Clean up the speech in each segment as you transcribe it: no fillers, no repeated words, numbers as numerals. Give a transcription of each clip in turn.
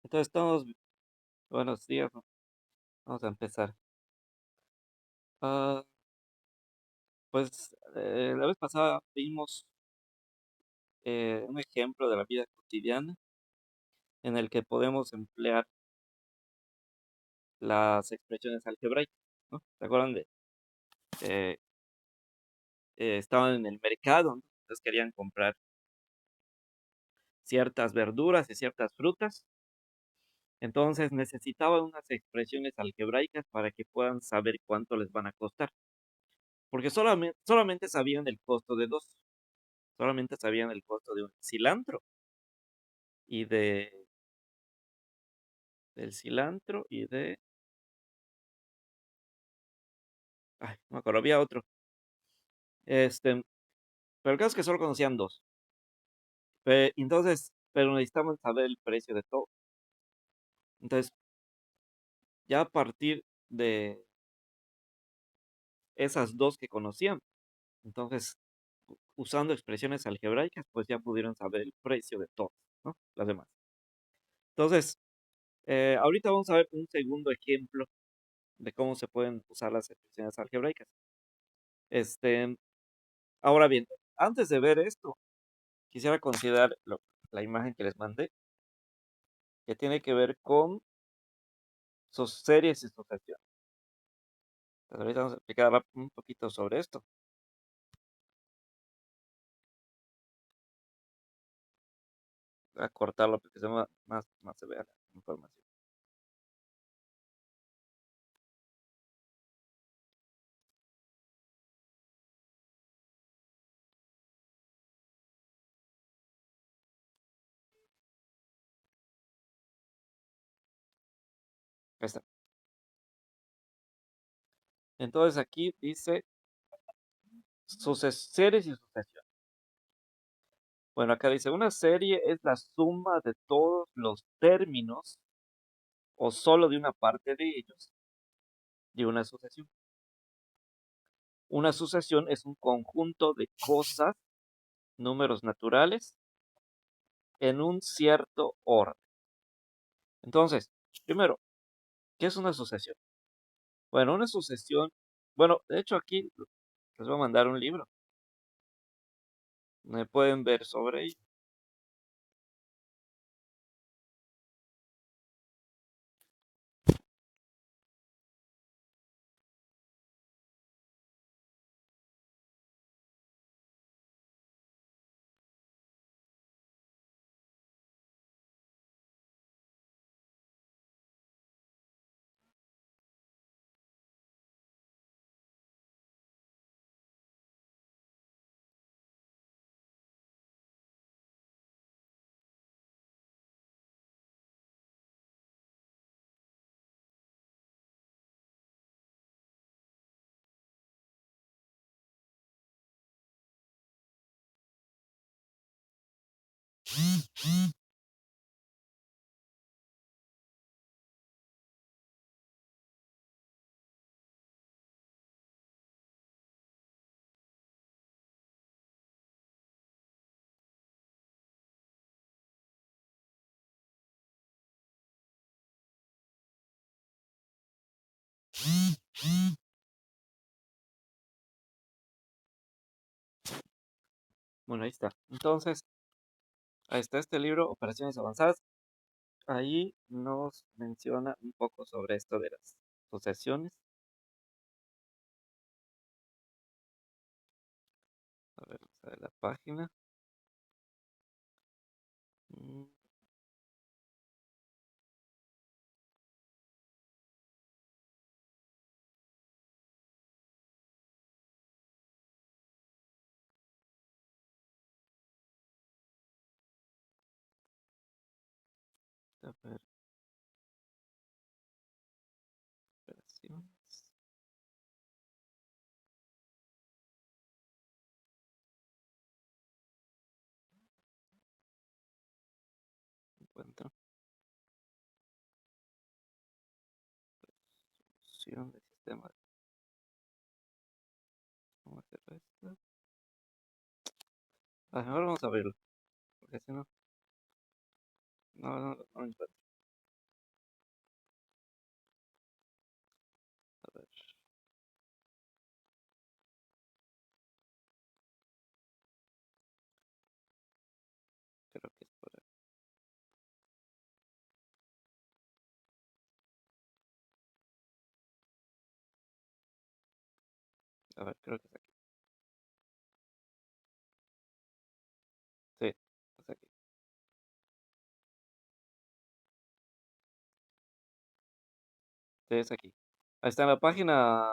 Entonces, todos, buenos días, ¿no? Vamos a empezar. Ah, pues, la vez pasada vimos un ejemplo de la vida cotidiana en el que podemos emplear las expresiones algebraicas, ¿no? ¿Se acuerdan de? eh, estaban en el mercado, ¿no? Entonces querían comprar ciertas verduras y ciertas frutas, entonces necesitaban unas expresiones algebraicas para que puedan saber cuánto les van a costar, porque solamente sabían el costo de dos. Solamente sabían el costo de un cilantro y del cilantro y ay, no me acuerdo, había otro. Pero el caso es que solo conocían 2. Pero necesitaban saber el precio de todo. Entonces, ya a partir de esas 2 que conocían, entonces, usando expresiones algebraicas, pues ya pudieron saber el precio de todo, ¿no? Las demás. Entonces, ahorita vamos a ver un segundo ejemplo de cómo se pueden usar las expresiones algebraicas. Este, Ahora bien, antes de ver esto, quisiera considerar la imagen que les mandé, que tiene que ver con sus series y sucesiones. Entonces, ahorita vamos a explicar un poquito sobre esto. Voy a cortarlo porque se más se vea la información. Ahí está. Entonces aquí dice series y sucesiones. Bueno, acá dice, una serie es la suma de todos los términos o solo de una parte de ellos de una sucesión. Una sucesión es un conjunto de cosas, números naturales, en un cierto orden. Entonces, primero, ¿qué es una sucesión? Bueno, una sucesión, bueno, de hecho aquí les voy a mandar un libro, me pueden ver sobre ello. Bueno, ahí está. Entonces, ahí está este libro, Operaciones Avanzadas. Ahí nos menciona un poco sobre esto de las sucesiones. A ver, vamos a ver la página. Mm, A ver, operaciones. Encuentro. Opción del sistema. ¿Cómo se resta? Ahora vamos a verlo, porque si no. No encuentro. A ver, creo que es por ahí. A ver, creo que es aquí. Sí, es aquí. Sí, es aquí. Ahí está en la página,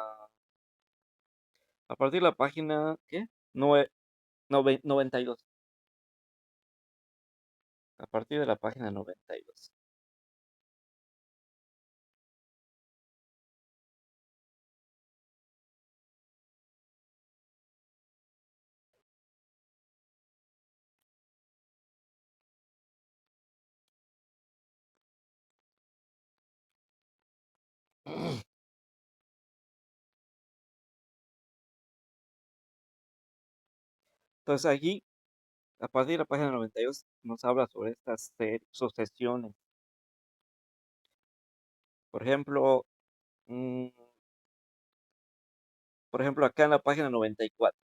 a partir de la página, ¿qué? 92. A partir de la página 92. Entonces aquí, a partir de la página 92, nos habla sobre estas sucesiones. Por ejemplo, mm, acá en la página 94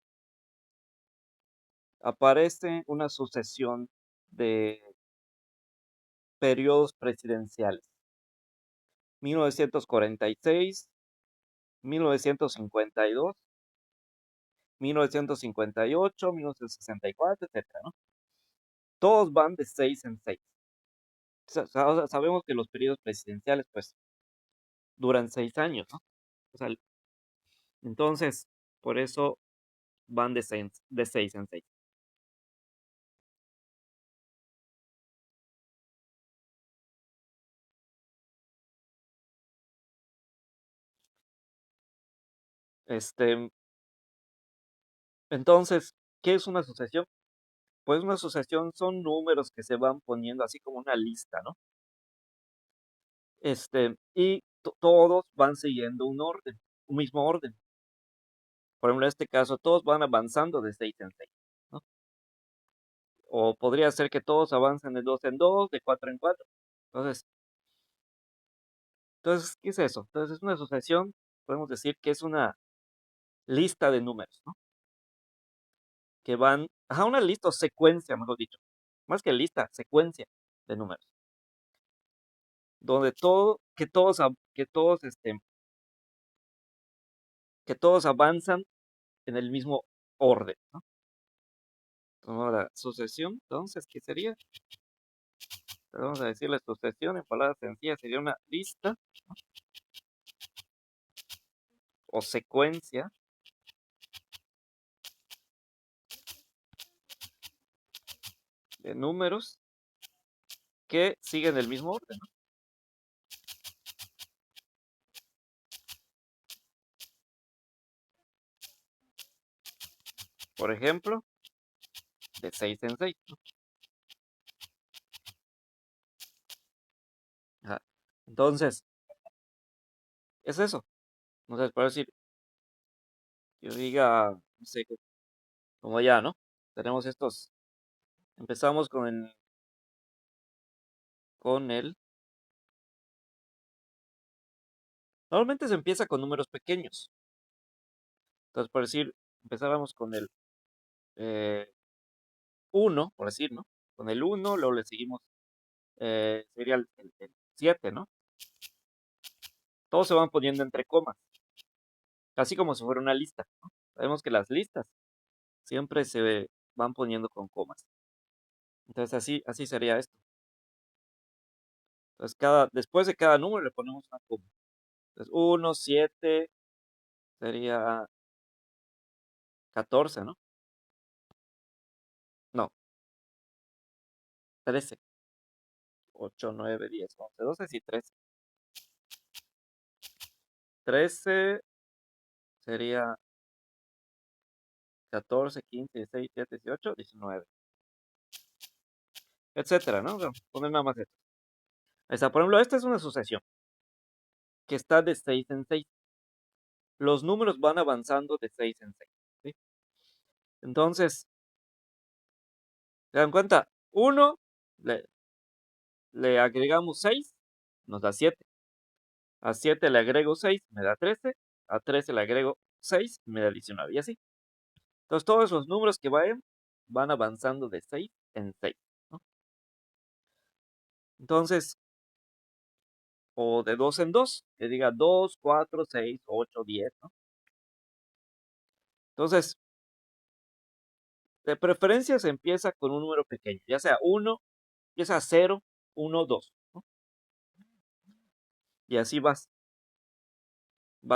aparece una sucesión de periodos presidenciales. 1946, 1952, 1958, 1964, etcétera, ¿no? Todos van de 6 en 6. Sabemos que los periodos presidenciales, pues, duran 6 años, ¿no? O sea, entonces, por eso van de 6 en 6. Este, entonces, ¿qué es una sucesión? Pues una sucesión son números que se van poniendo así como una lista, ¿no? Y todos van siguiendo un orden, un mismo orden. Por ejemplo, en este caso, todos van avanzando de 6 en 6, ¿no? O podría ser que todos avancen de 2 en 2, de 4 en 4. Entonces, ¿qué es eso? Entonces, es una sucesión, podemos decir que es una lista de números, ¿no? Que van, una lista o secuencia, mejor dicho. Más que lista, secuencia de números. Donde que todos avanzan en el mismo orden, ¿no? Ahora, sucesión, entonces, ¿qué sería? Vamos a decirle sucesión en palabras sencillas, sería una lista o secuencia de números que siguen el mismo orden, ¿no? Por ejemplo, de 6 en 6, ¿no? Ajá. Entonces, es eso. Entonces, para decir, yo diga, no sé, como ya, ¿no? Tenemos estos, empezamos con el, normalmente se empieza con números pequeños. Entonces, por decir, empezábamos con el 1, por decir, ¿no? Con el 1, luego le seguimos, sería el 7, ¿no? Todos se van poniendo entre comas, así como si fuera una lista, ¿no? Sabemos que las listas siempre se van poniendo con comas. Entonces, así sería esto. Entonces, después de cada número le ponemos una coma. Entonces, 1, 7, sería 14, ¿no? No, 13. 8, 9, 10, 11, 12, sí, 13. 13 sería 14, 15, 16, 17, 18, 19, etcétera, ¿no? Bueno, poner nada más esto. Ahí está, por ejemplo, esta es una sucesión que está de 6 en 6. Los números van avanzando de 6 en 6, ¿sí? Entonces, ¿se dan cuenta? 1, le agregamos 6, nos da 7. A 7 le agrego 6, me da 13. A 13 le agrego 6, me da 19, y así. Entonces, todos los números que vayan, van avanzando de 6 en 6, ¿no? Entonces, o de 2 en 2, que diga 2, 4, 6, 8, 10, ¿no? Entonces, de preferencia se empieza con un número pequeño, ya sea 1, empieza a 0, 1, 2, ¿no? Y así vas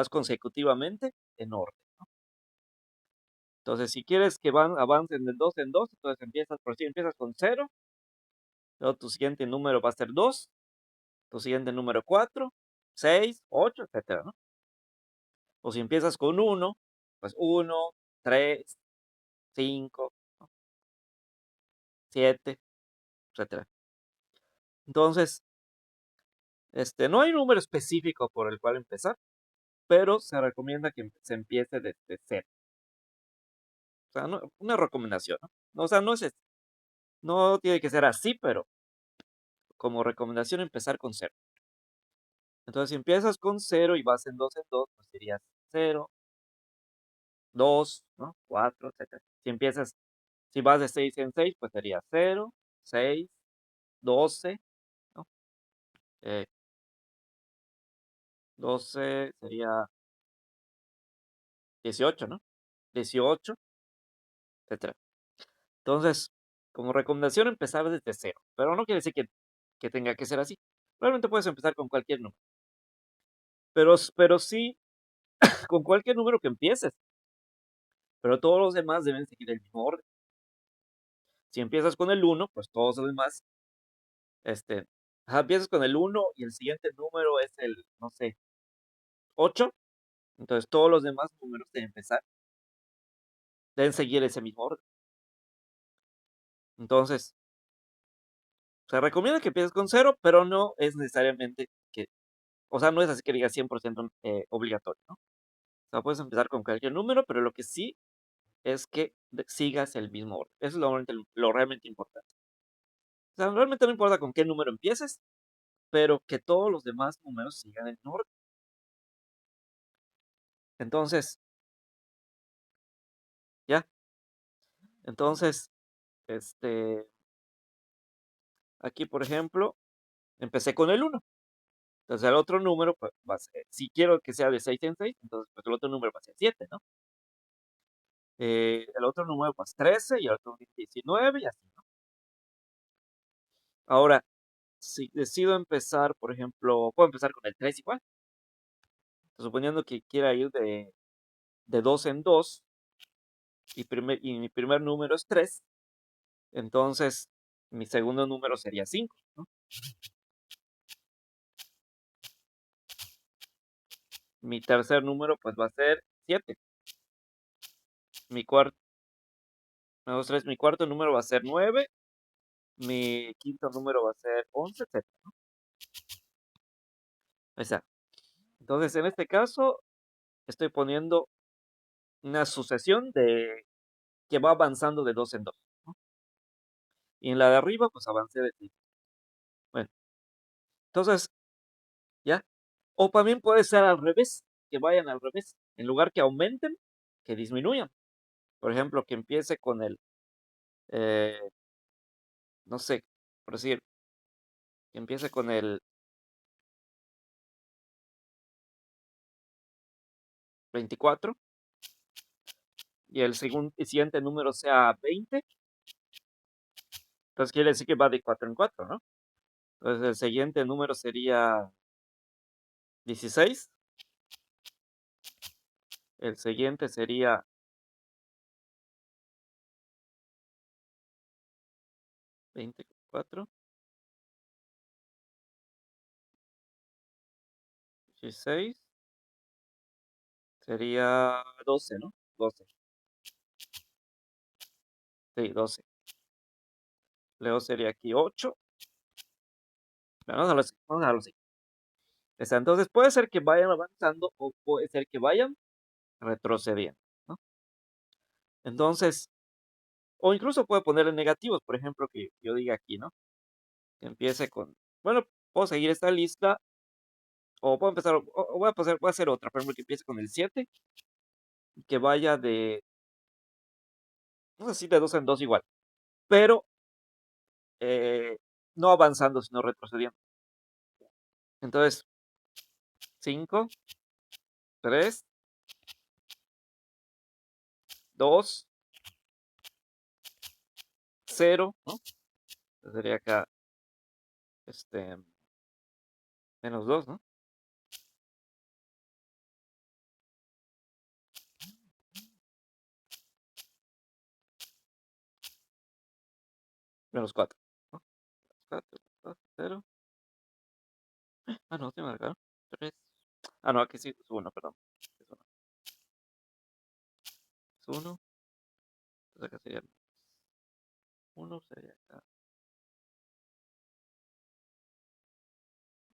consecutivamente en orden. Entonces, si quieres que avancen de 2 en 2, entonces empiezas con 0, luego tu siguiente número va a ser 2, tu siguiente número 4, 6, 8, etcétera, ¿no? O si empiezas con 1, pues 1, 3, 5, 7, etcétera. Entonces, no hay un número específico por el cual empezar, pero se recomienda que se empiece desde 0. O sea, una recomendación, ¿no? O sea, no tiene que ser así, pero como recomendación empezar con 0. Entonces, si empiezas con 0 y vas en 2, pues serías 0, 2, ¿no? 4, etcétera. Si vas de 6 en 6, pues sería 0, 6, 12, ¿no? 12 sería 18, ¿no? 18, etcétera. Entonces, como recomendación, empezar desde 0, pero no quiere decir que tenga que ser así. Realmente puedes empezar con cualquier número, pero sí, con cualquier número que empieces, pero todos los demás deben seguir el mismo orden. Si empiezas con el 1, pues todos los demás, empiezas con el 1 y el siguiente número es el, no sé, 8, entonces todos los demás números deben seguir ese mismo orden. Entonces, se recomienda que empieces con 0, pero no es necesariamente o sea, no es así que diga 100% obligatorio, ¿no? O sea, puedes empezar con cualquier número, pero lo que sí es que sigas el mismo orden. Eso es lo realmente importante. O sea, realmente no importa con qué número empieces, pero que todos los demás números sigan el orden. Entonces, ya. Entonces, este, aquí, por ejemplo, empecé con el 1. Entonces, el otro número, pues, va a ser, si quiero que sea de 6 en 6, entonces, pues, el otro número va a ser 7, ¿no? El otro número, pues, 13, y el otro 19, y así, ¿no? Ahora, si decido empezar, por ejemplo, puedo empezar con el 3 igual. Suponiendo que quiera ir de 2 en 2 y mi primer número es 3, entonces mi segundo número sería 5, ¿no? Mi tercer número, pues, va a ser 7. Mi cuarto, 2, 3, mi cuarto número va a ser 9. Mi quinto número va a ser 11, etcétera, ¿no? Ahí está. Entonces, en este caso, estoy poniendo una sucesión que va avanzando de 2 en 2, ¿no? Y en la de arriba, pues, avancé de 6. Bueno, entonces, ¿ya? O también puede ser al revés, que vayan al revés. En lugar que aumenten, que disminuyan. Por ejemplo, que empiece con eh, no sé, por decir, que empiece con el 24 y el siguiente número sea 20. Entonces quiere decir que va de 4 en 4, ¿no? Entonces el siguiente número sería 16. El siguiente sería 24, 16, sería 12, ¿no? 12. Sí, 12. Luego sería aquí 8. Vamos a dejarlo así, vamos a dejarlo así. Entonces puede ser que vayan avanzando o puede ser que vayan retrocediendo, ¿no? Entonces, o incluso puede ponerle negativos, por ejemplo, que yo diga aquí, ¿no? Que empiece con Bueno, puedo seguir esta lista o puedo empezar, o voy a hacer otra, por ejemplo, que empiece con el 7 y que vaya de, no sé si de dos en dos igual, pero no avanzando, sino retrocediendo. Entonces, 5, 3, 2, 0, ¿no? Entonces sería acá, este, -2, ¿no? -4, ¿no? 4, 0. Ah, no, se me marcaron. 3. Ah, no, aquí sí es 1, perdón. Es 1. Es 1. Entonces acá sería 1, sería acá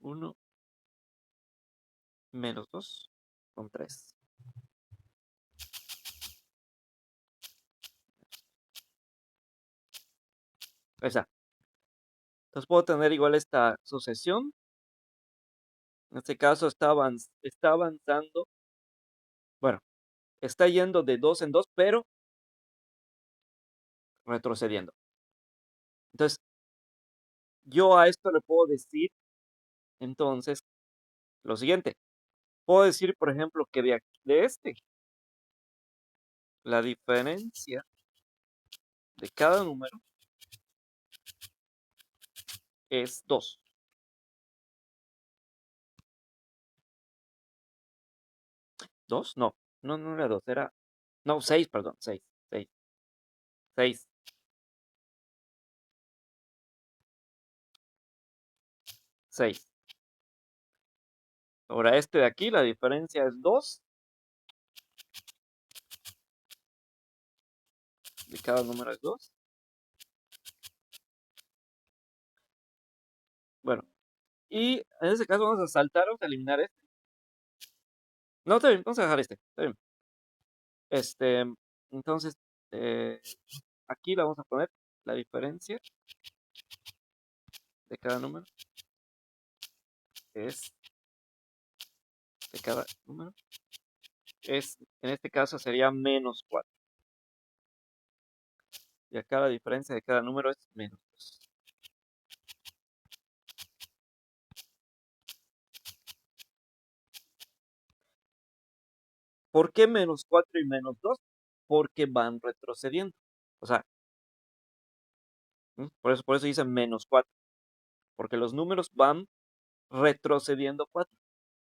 1, -2, con 3. Ahí está. Entonces puedo tener igual esta sucesión. En este caso está avanzando, bueno, está yendo de 2 en 2, pero retrocediendo. Entonces, yo a esto le puedo decir, entonces, lo siguiente. Puedo decir, por ejemplo, que de este, la diferencia de cada número es 2. 2, no, no era 2, era, no, 6, perdón, 6, 6, 6, 6. Ahora este de aquí, la diferencia es 2 de cada número es 2. Bueno, y en ese caso vamos a saltar, vamos a eliminar este. No, está bien, vamos a dejar este, está bien. Entonces, eh, aquí le vamos a poner la diferencia de cada número es de cada número es, en este caso sería -4. Y acá la diferencia de cada número es -2. ¿Por qué -4 y -2? Porque van retrocediendo. O sea, por eso dice -4. Porque los números van retrocediendo 4.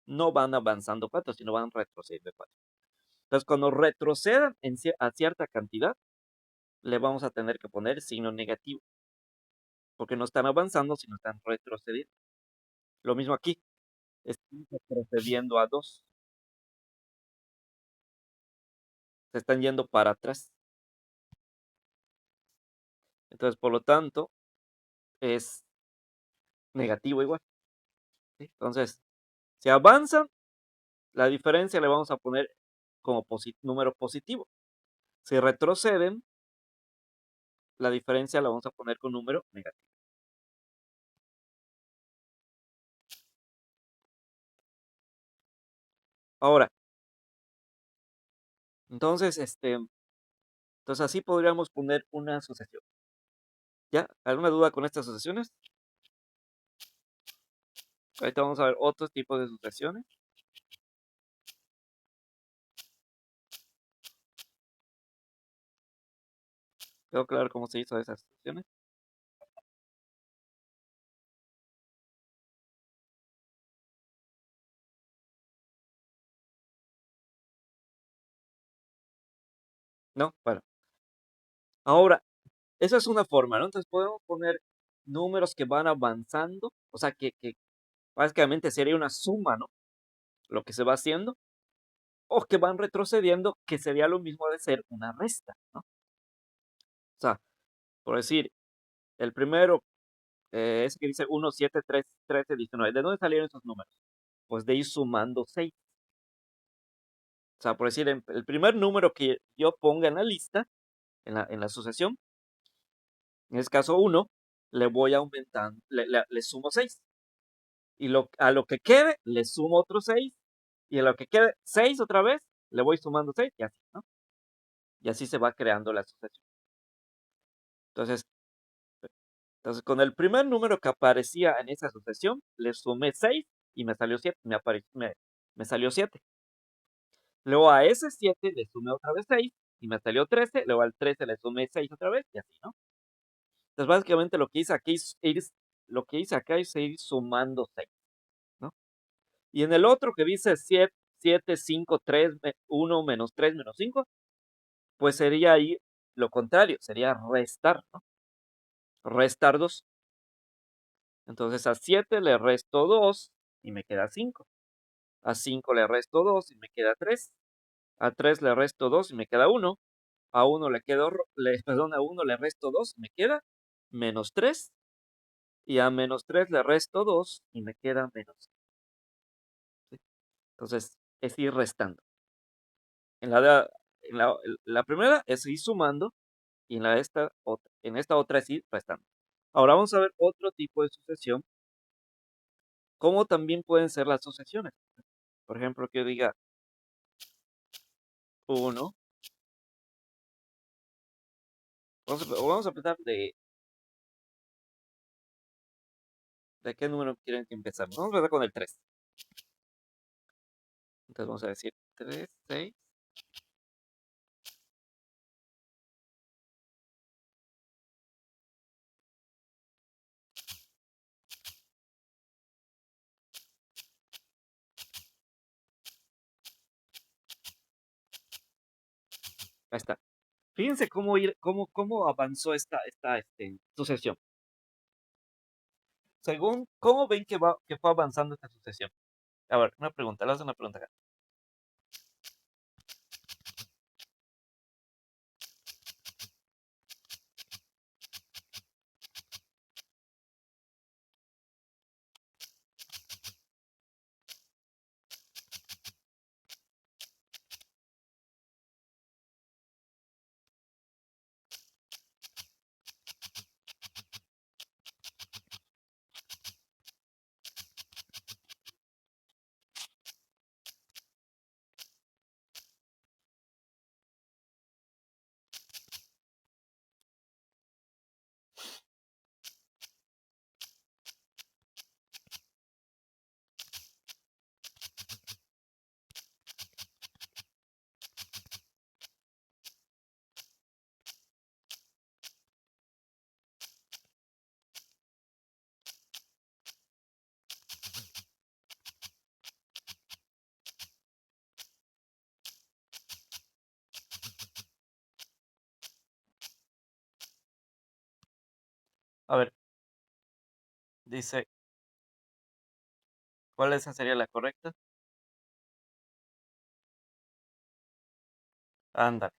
No van avanzando 4, sino van retrocediendo 4. Entonces, cuando retrocedan a cierta cantidad, le vamos a tener que poner signo negativo. Porque no están avanzando, sino están retrocediendo. Lo mismo aquí. Están retrocediendo a 2. Se están yendo para atrás. Entonces, por lo tanto, es negativo igual. ¿Sí? Entonces, si avanzan, la diferencia le vamos a poner como número positivo. Si retroceden, la diferencia la vamos a poner con número negativo. Ahora, entonces, entonces así podríamos poner una sucesión. ¿Ya? ¿Alguna duda con estas sucesiones? Ahorita vamos a ver otros tipos de sucesiones. ¿Quedó claro cómo se hizo esas sucesiones? ¿No? Bueno. Ahora, esa es una forma, ¿no? Entonces podemos poner números que van avanzando, o sea, que básicamente sería una suma, ¿no? Lo que se va haciendo, o que van retrocediendo, que sería lo mismo de ser una resta, ¿no? O sea, por decir, el primero, ese que dice 1, 7, 3, 13, 19, ¿de dónde salieron esos números? Pues de ir sumando 6. O sea, por decir, el primer número que yo ponga en la lista, en la sucesión, en este caso 1, le voy aumentando, le sumo 6. Y a lo que quede, le sumo otro 6, y a lo que quede 6 otra vez, le voy sumando 6 y así, ¿no? Y así se va creando la sucesión. Entonces, entonces, con el primer número que aparecía en esa sucesión, le sumé 6 y me salió 7, me salió 7. Luego a ese 7 le sumé otra vez 6 y me salió 13. Luego al 13 le sumé 6 otra vez y así, ¿no? Entonces, básicamente lo que hice aquí lo que hice acá es ir sumando 6, ¿no? Y en el otro que dice 7, 5, 3, 1 menos 3 menos 5, pues sería ahí lo contrario, sería restar, ¿no? Restar 2. Entonces a 7 le resto 2 y me queda 5. A 5 le resto 2 y me queda 3. A 3 le resto 2 y me queda 1. A 1 le quedo, perdón, a 1 le resto 2 y me queda menos 3. Y a menos 3 le resto 2 y me queda menos. ¿Sí? Entonces es ir restando. En la primera es ir sumando y en esta otra es ir restando. Ahora vamos a ver otro tipo de sucesión, cómo también pueden ser las sucesiones. Por ejemplo, que yo diga 1. Vamos a empezar de qué número quieren que empezamos. Vamos a empezar con el 3. Entonces vamos a decir 3, 6. Ahí está. Fíjense cómo avanzó esta sucesión. Según, ¿cómo ven que fue avanzando esta sucesión? A ver, una pregunta, le hago una pregunta acá. A ver, dice, ¿cuál esa sería la correcta? Ándale.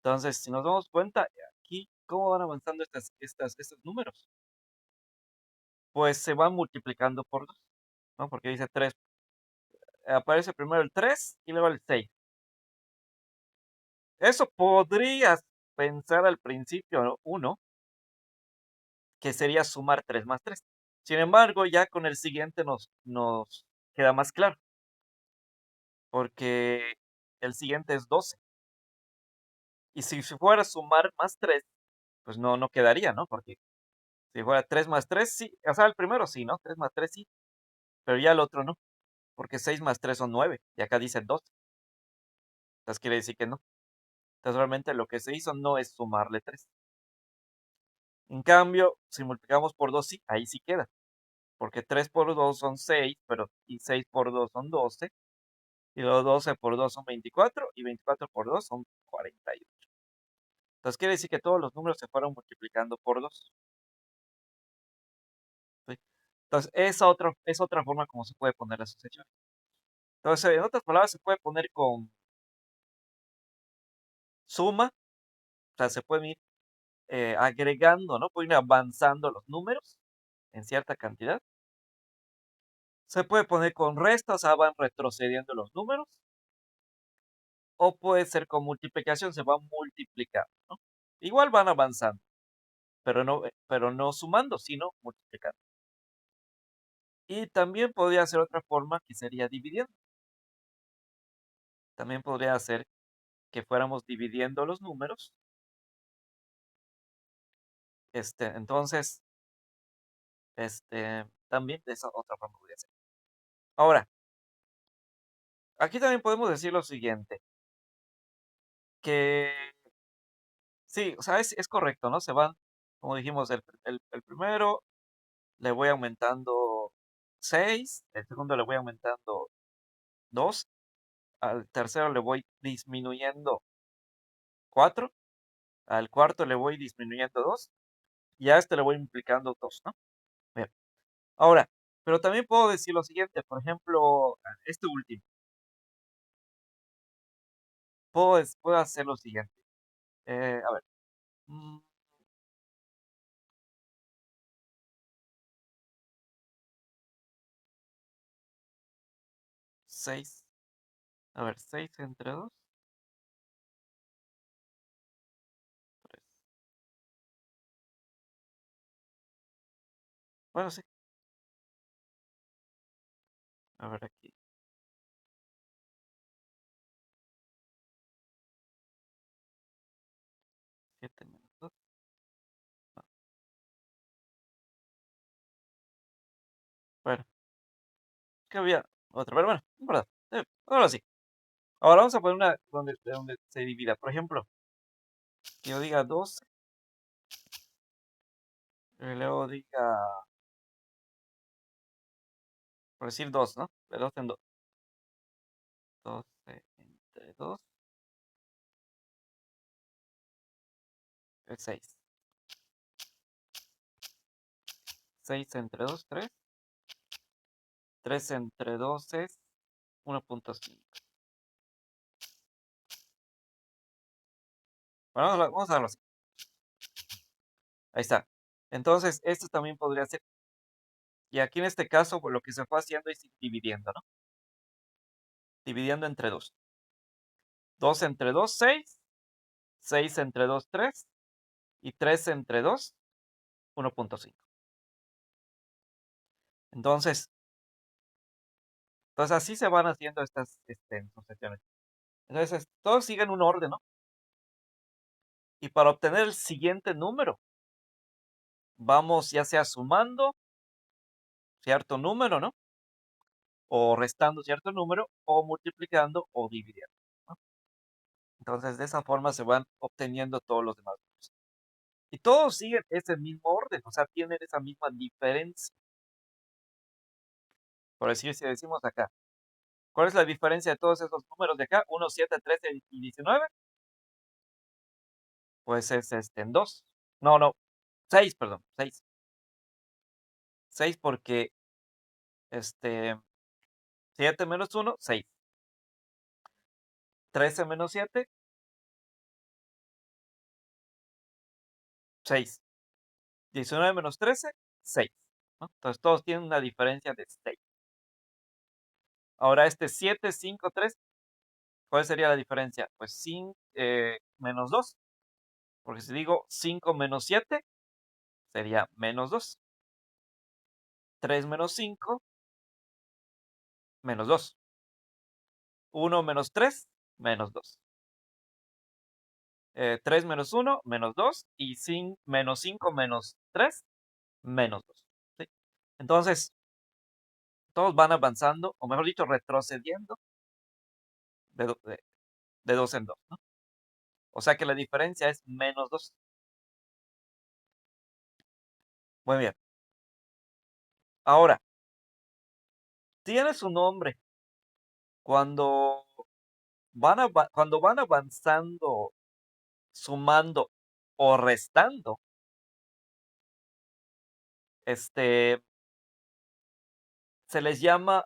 Entonces, si nos damos cuenta, aquí, ¿cómo van avanzando estos números? Pues se van multiplicando por 2, ¿no? Porque dice 3. Aparece primero el 3 y luego el 6. Eso podrías pensar al principio, ¿no? Uno, que sería sumar 3 más 3. Sin embargo, ya con el siguiente nos queda más claro, porque el siguiente es 12. Y si fuera sumar más 3, pues no quedaría, ¿no? Porque si fuera 3 más 3, sí. O sea, el primero sí, ¿no? 3 más 3 sí, pero ya el otro no, porque 6 más 3 son 9 y acá dice 12. Entonces quiere decir que no. Entonces realmente lo que se hizo no es sumarle 3. En cambio, si multiplicamos por 2, sí, ahí sí queda, porque 3 por 2 son 6, y 6 por 2 son 12, y los 12 por 2 son 24, y 24 por 2 son 48. Entonces quiere decir que todos los números se fueron multiplicando por 2. ¿Sí? Entonces, es otra forma como se puede poner la sucesión. Entonces, en otras palabras, se puede poner con suma, o sea, se pueden ir agregando, ¿no? Pueden ir avanzando los números en cierta cantidad. Se puede poner con resta, o sea, van retrocediendo los números. O puede ser con multiplicación, se va multiplicando, ¿no? Igual van avanzando, pero no sumando, sino multiplicando. Y también podría ser otra forma que sería dividiendo. También podría ser que fuéramos dividiendo los números. Entonces, también de esa otra forma podría ser. Ahora, aquí también podemos decir lo siguiente, que sí, o sea, es correcto, ¿no? Se van, como dijimos, el primero le voy aumentando 6, el segundo le voy aumentando 2, al tercero le voy disminuyendo 4, al cuarto le voy disminuyendo 2 y a este le voy multiplicando 2, ¿no? Bien. Ahora, pero también puedo decir lo siguiente, por ejemplo, este último, puedo hacer lo siguiente. A ver, mm, 6, a ver, 6 entre 2, 3. Bueno, sí, a ver aquí, 7 menos 2. Bueno, que había otra, pero bueno, no importa. Ahora sí. Ahora vamos a poner una donde se divida. Por ejemplo, que yo diga 12, y luego diga, por decir 2, ¿no? De 2 en 2. 12 entre 2 es 6. 6 entre 2, 3. 3 entre 2 es 1.5. Bueno, vamos a darlo así. Ahí está. Entonces, esto también podría ser. Y aquí en este caso, pues, lo que se fue haciendo es ir dividiendo, ¿no? Dividiendo entre 2. 2 entre 2, 6. 6 entre 2, 3. Y 3 entre 2, 1.5. Entonces, así se van haciendo estas sucesiones. Entonces, todos siguen un orden, ¿no? Y para obtener el siguiente número, vamos ya sea sumando cierto número, ¿no? O restando cierto número, o multiplicando o dividiendo, ¿no? Entonces, de esa forma se van obteniendo todos los demás números. Y todos siguen ese mismo orden, o sea, tienen esa misma diferencia. Por decir, si decimos acá, ¿cuál es la diferencia de todos esos números de acá? 1, 7, 13 y 19. Pues es en 2. No, no, 6, perdón, 6. 6 porque este 7 menos 1, 6. 13 menos 7, 6. 19 menos 13, 6, ¿no? Entonces todos tienen una diferencia de 6. Ahora 7, 5, 3, ¿cuál sería la diferencia? Pues menos 2, porque si digo 5 menos 7, sería menos 2. 3 menos 5, menos 2. 1 menos 3, menos 2. 3 menos 1, menos 2. Y menos 5 menos 3, menos 2. ¿Sí? Entonces, todos van avanzando, o mejor dicho, retrocediendo de 2 en 2, ¿no? O sea que la diferencia es menos 2. Muy bien. Ahora, tiene su nombre. Cuando cuando van avanzando, sumando o restando, este, se les llama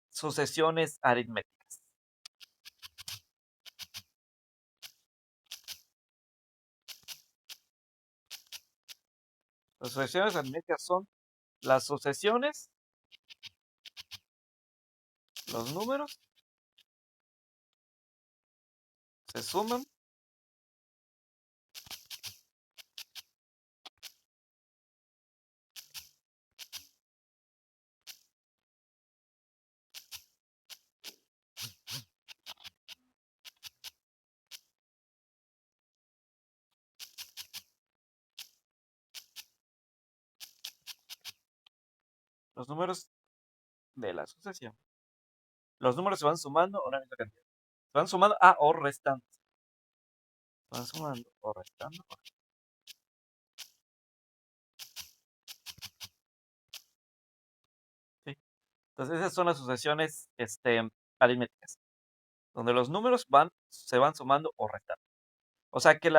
sucesiones aritméticas. Las sucesiones aritméticas son las sucesiones, los números, se suman los números de la sucesión. Los números se van sumando a una misma cantidad. Se van sumando o restando. Se van sumando o restando. ¿Sí? Entonces esas son las sucesiones aritméticas, donde los números se van sumando o restando. O sea que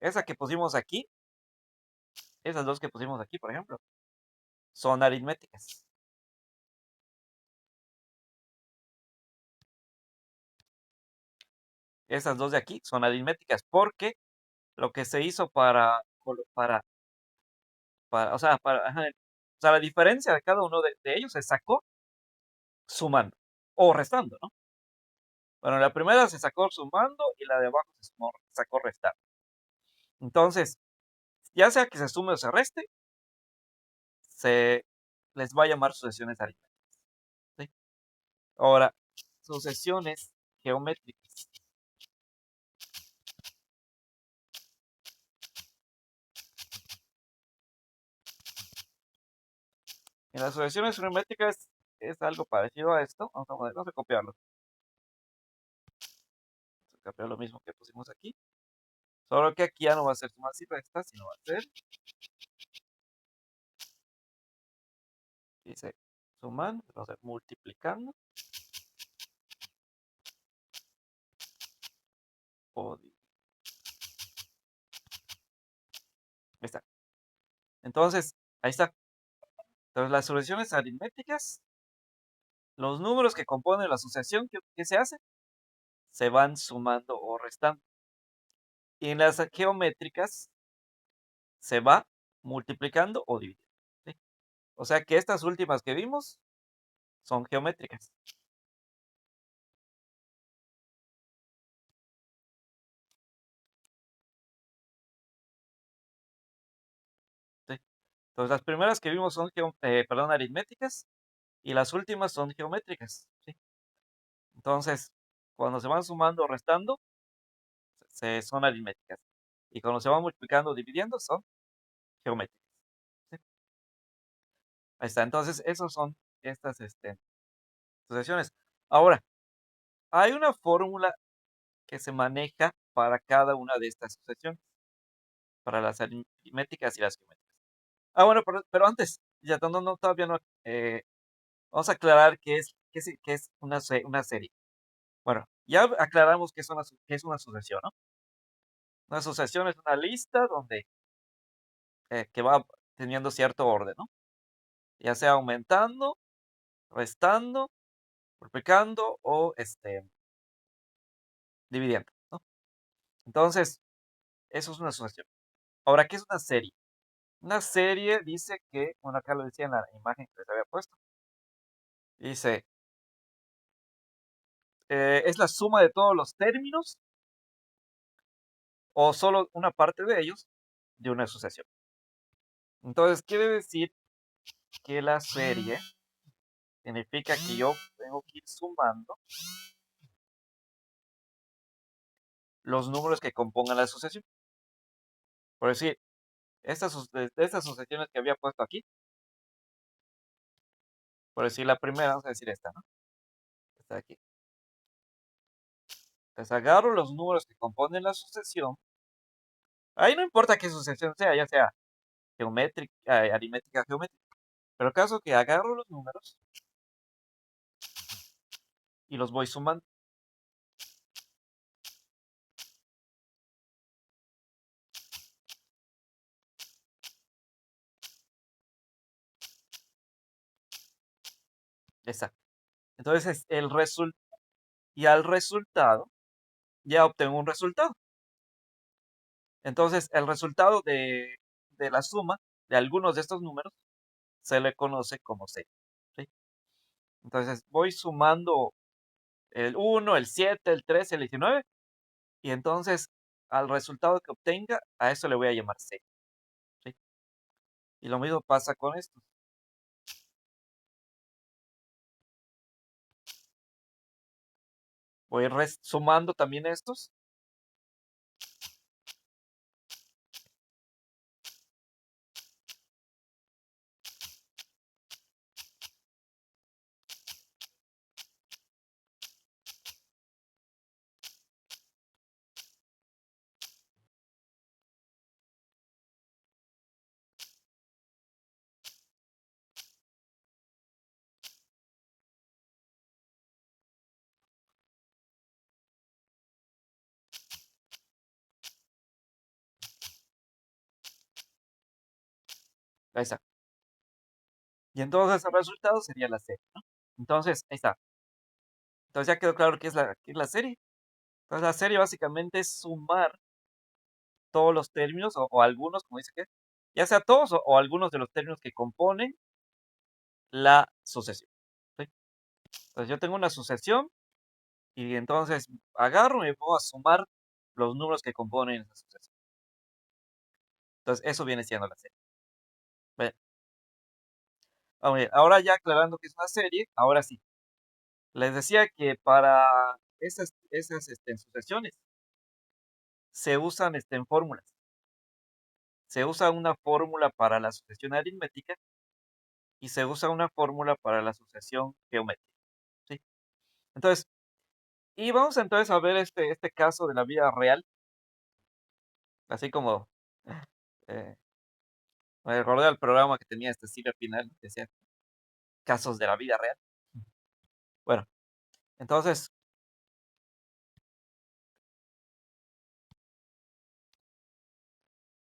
esa que pusimos aquí, esas dos que pusimos aquí, por ejemplo, son aritméticas. Esas dos de aquí son aritméticas porque lo que se hizo o sea, la diferencia de cada uno de ellos se sacó sumando o restando, ¿no? Bueno, la primera se sacó sumando y la de abajo se sacó restando. Entonces, ya sea que se sume o se reste, se les va a llamar sucesiones aritméticas, ¿sí? Ahora, sucesiones geométricas. En las sucesiones geométricas es algo parecido a esto. Vamos a copiarlo. Vamos a copiar lo mismo que pusimos aquí. Solo que aquí ya no va a ser sumas y restas, sino va a ser, dice, sumando, vamos a ser multiplicando o dividiendo. Ahí está. Entonces, ahí está. Entonces, las soluciones aritméticas, los números que componen la asociación, ¿qué se hace? Se van sumando o restando. Y en las geométricas se va multiplicando o dividiendo, ¿sí? O sea que estas últimas que vimos son geométricas. ¿Sí? Entonces, las primeras que vimos son aritméticas y las últimas son geométricas, ¿sí? Entonces, cuando se van sumando o restando, son aritméticas. Y cuando se van multiplicando o dividiendo, son geométricas, ¿sí? Ahí está. Entonces, esas son estas sucesiones. Ahora, hay una fórmula que se maneja para cada una de estas sucesiones, para las aritméticas y las geométricas. Bueno, pero antes, ya todavía no, vamos a aclarar qué es una serie. Bueno, ya aclaramos qué es una sucesión, ¿no? Una sucesión es una lista que va teniendo cierto orden, ¿no? Ya sea aumentando, restando, multiplicando o dividiendo, ¿no? Entonces, eso es una sucesión. Ahora, ¿qué es una serie? Una serie dice que, bueno, acá lo decía en la imagen que les había puesto, dice, es la suma de todos los términos o solo una parte de ellos de una sucesión. Entonces, quiere decir que la serie significa que yo tengo que ir sumando los números que compongan la sucesión. Por decir, estas sucesiones que había puesto aquí, por decir la primera, vamos a decir esta, ¿no? Esta de aquí. Entonces agarro los números que componen la sucesión. Ahí no importa qué sucesión sea, ya sea geométrica, aritmética, geométrica. Pero el caso que agarro los números y los voy sumando. Exacto. Entonces, y al resultado, ya obtengo un resultado. Entonces, el resultado de la suma de algunos de estos números se le conoce como serie, ¿sí? Entonces, voy sumando el 1, el 7, el 13, el 19, y entonces al resultado que obtenga, a eso le voy a llamar serie, ¿sí? Y lo mismo pasa con esto. Voy sumando también estos. Ahí está. Y entonces el resultado sería la serie, ¿no? Entonces, ahí está. Entonces ya quedó claro qué es la serie. Entonces la serie básicamente es sumar todos los términos o algunos, como dice que, ya sea todos o algunos de los términos que componen la sucesión, ¿sí? Entonces yo tengo una sucesión y entonces agarro y me pongo a sumar los números que componen esa sucesión. Entonces eso viene siendo la serie. Bien, vamos bien, ahora ya aclarando que es una serie, ahora sí. Les decía que para esas sucesiones se usan en fórmulas. Se usa una fórmula para la sucesión aritmética y se usa una fórmula para la sucesión geométrica, ¿sí? Entonces, y vamos entonces a ver este caso de la vida real, así como eh, me recordé al programa que tenía Silvia Pinal, que decía casos de la vida real. Bueno, entonces,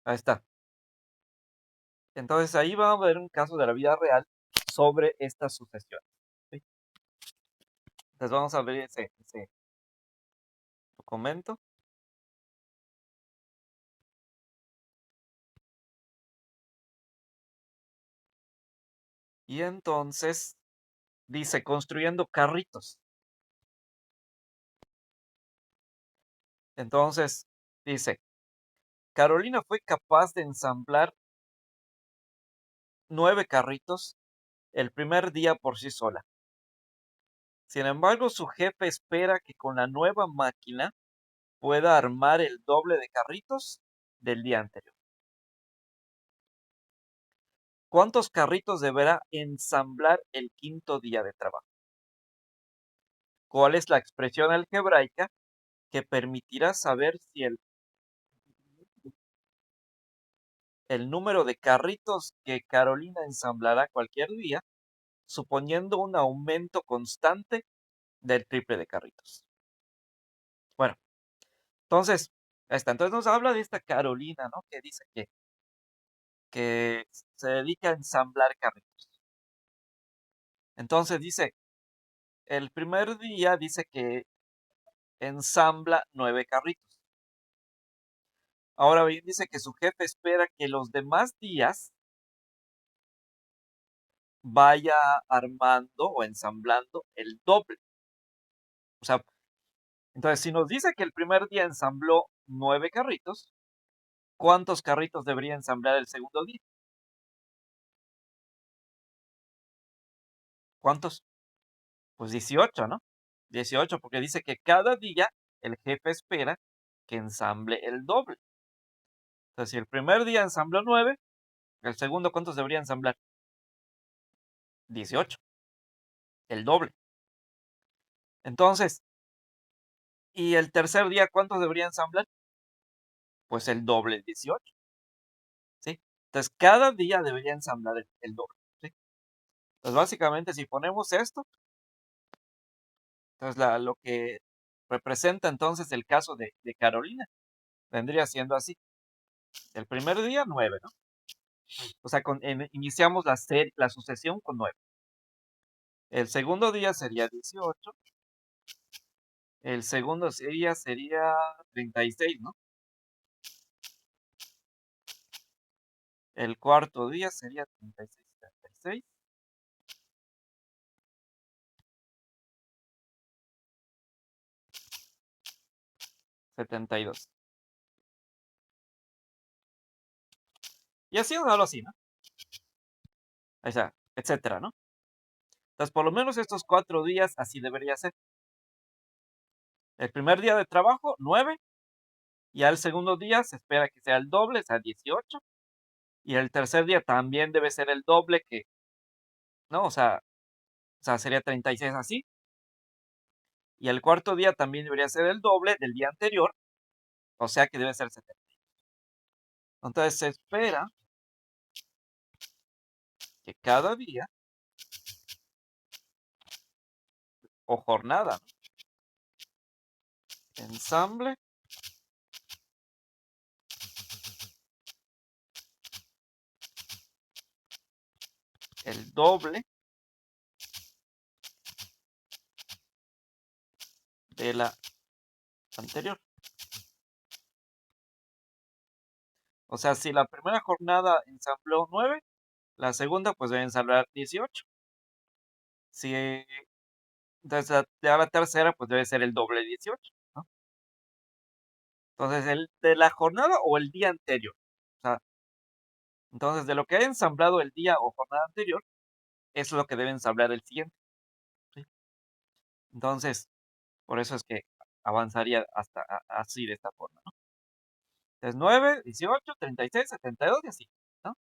ahí está. Entonces ahí vamos a ver un caso de la vida real sobre esta sucesión, ¿sí? Entonces vamos a ver ese documento. Y entonces dice, construyendo carritos. Entonces dice, Carolina fue capaz de ensamblar 9 carritos el primer día por sí sola. Sin embargo, su jefe espera que con la nueva máquina pueda armar el doble de carritos del día anterior. ¿Cuántos carritos deberá ensamblar el quinto día de trabajo? ¿Cuál es la expresión algebraica que permitirá saber si el número de carritos que Carolina ensamblará cualquier día, suponiendo un aumento constante del triple de carritos? Bueno, entonces, entonces nos habla de esta Carolina, ¿no? Que dice que se dedica a ensamblar carritos. Entonces dice, el primer día dice que ensambla 9 carritos. Ahora bien, dice que su jefe espera que los demás días vaya armando o ensamblando el doble. O sea, entonces si nos dice que el primer día ensambló 9 carritos, ¿cuántos carritos debería ensamblar el segundo día? ¿Cuántos? Pues 18, ¿no? 18, porque dice que cada día el jefe espera que ensamble el doble. Entonces, si el primer día ensambló 9, el segundo, ¿cuántos debería ensamblar? 18, el doble. Entonces, ¿y el tercer día cuántos debería ensamblar? Pues el doble, 18, ¿sí? Entonces, cada día debería ensamblar el doble, ¿sí? Entonces, básicamente, si ponemos esto, entonces lo que representa entonces el caso de Carolina vendría siendo así. El primer día, 9, ¿no? O sea, iniciamos la sucesión con 9. El segundo día sería 18. El segundo día sería 36, ¿no? El cuarto día sería 36, 36. 72. Y así o algo así, ¿no? O sea, etcétera, ¿no? Entonces, por lo menos estos 4 días así debería ser. El primer día de trabajo, 9. Y al segundo día se espera que sea el doble, o sea, 18. Y el tercer día también debe ser el doble ¿no? O sea, sería 36 así. Y el cuarto día también debería ser el doble del día anterior, o sea que debe ser 70. Entonces se espera que cada día o jornada, ¿no? Ensamble el doble de la anterior. O sea, si la primera jornada ensambló 9, la segunda pues debe ensamblar 18. Si entonces ya la tercera pues debe ser el doble de 18, ¿no? Entonces, el de la jornada o el día anterior. O sea, entonces de lo que haya ensamblado el día o jornada anterior, eso es lo que debe ensamblar el siguiente, ¿sí? Entonces, por eso es que avanzaría hasta así, de esta forma, ¿no? Entonces, 9, 18, 36, 72 y así, ¿no?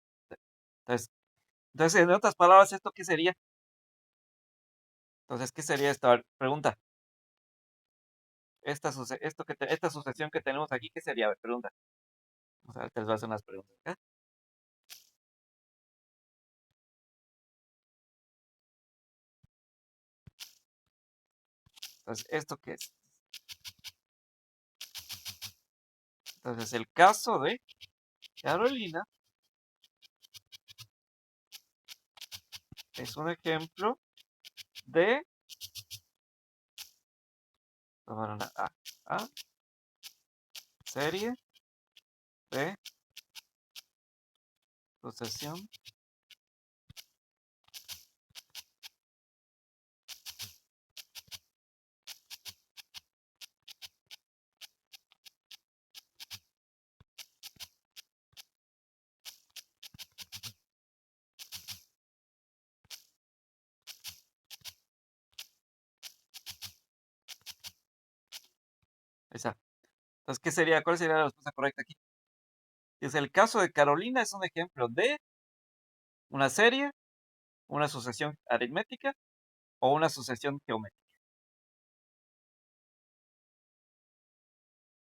Entonces, en otras palabras, ¿esto qué sería? Entonces, ¿qué sería esto? A ver, pregunta. Esta sucesión que tenemos aquí, ¿qué sería? A ver, pregunta. Vamos a ver, te les voy a hacer unas preguntas acá. Entonces, ¿esto qué es? Entonces, el caso de Carolina es un ejemplo de una serie de sucesión esa. Entonces, ¿qué sería? ¿Cuál sería la respuesta correcta aquí? Dice, el caso de Carolina es un ejemplo de una serie, una sucesión aritmética o una sucesión geométrica.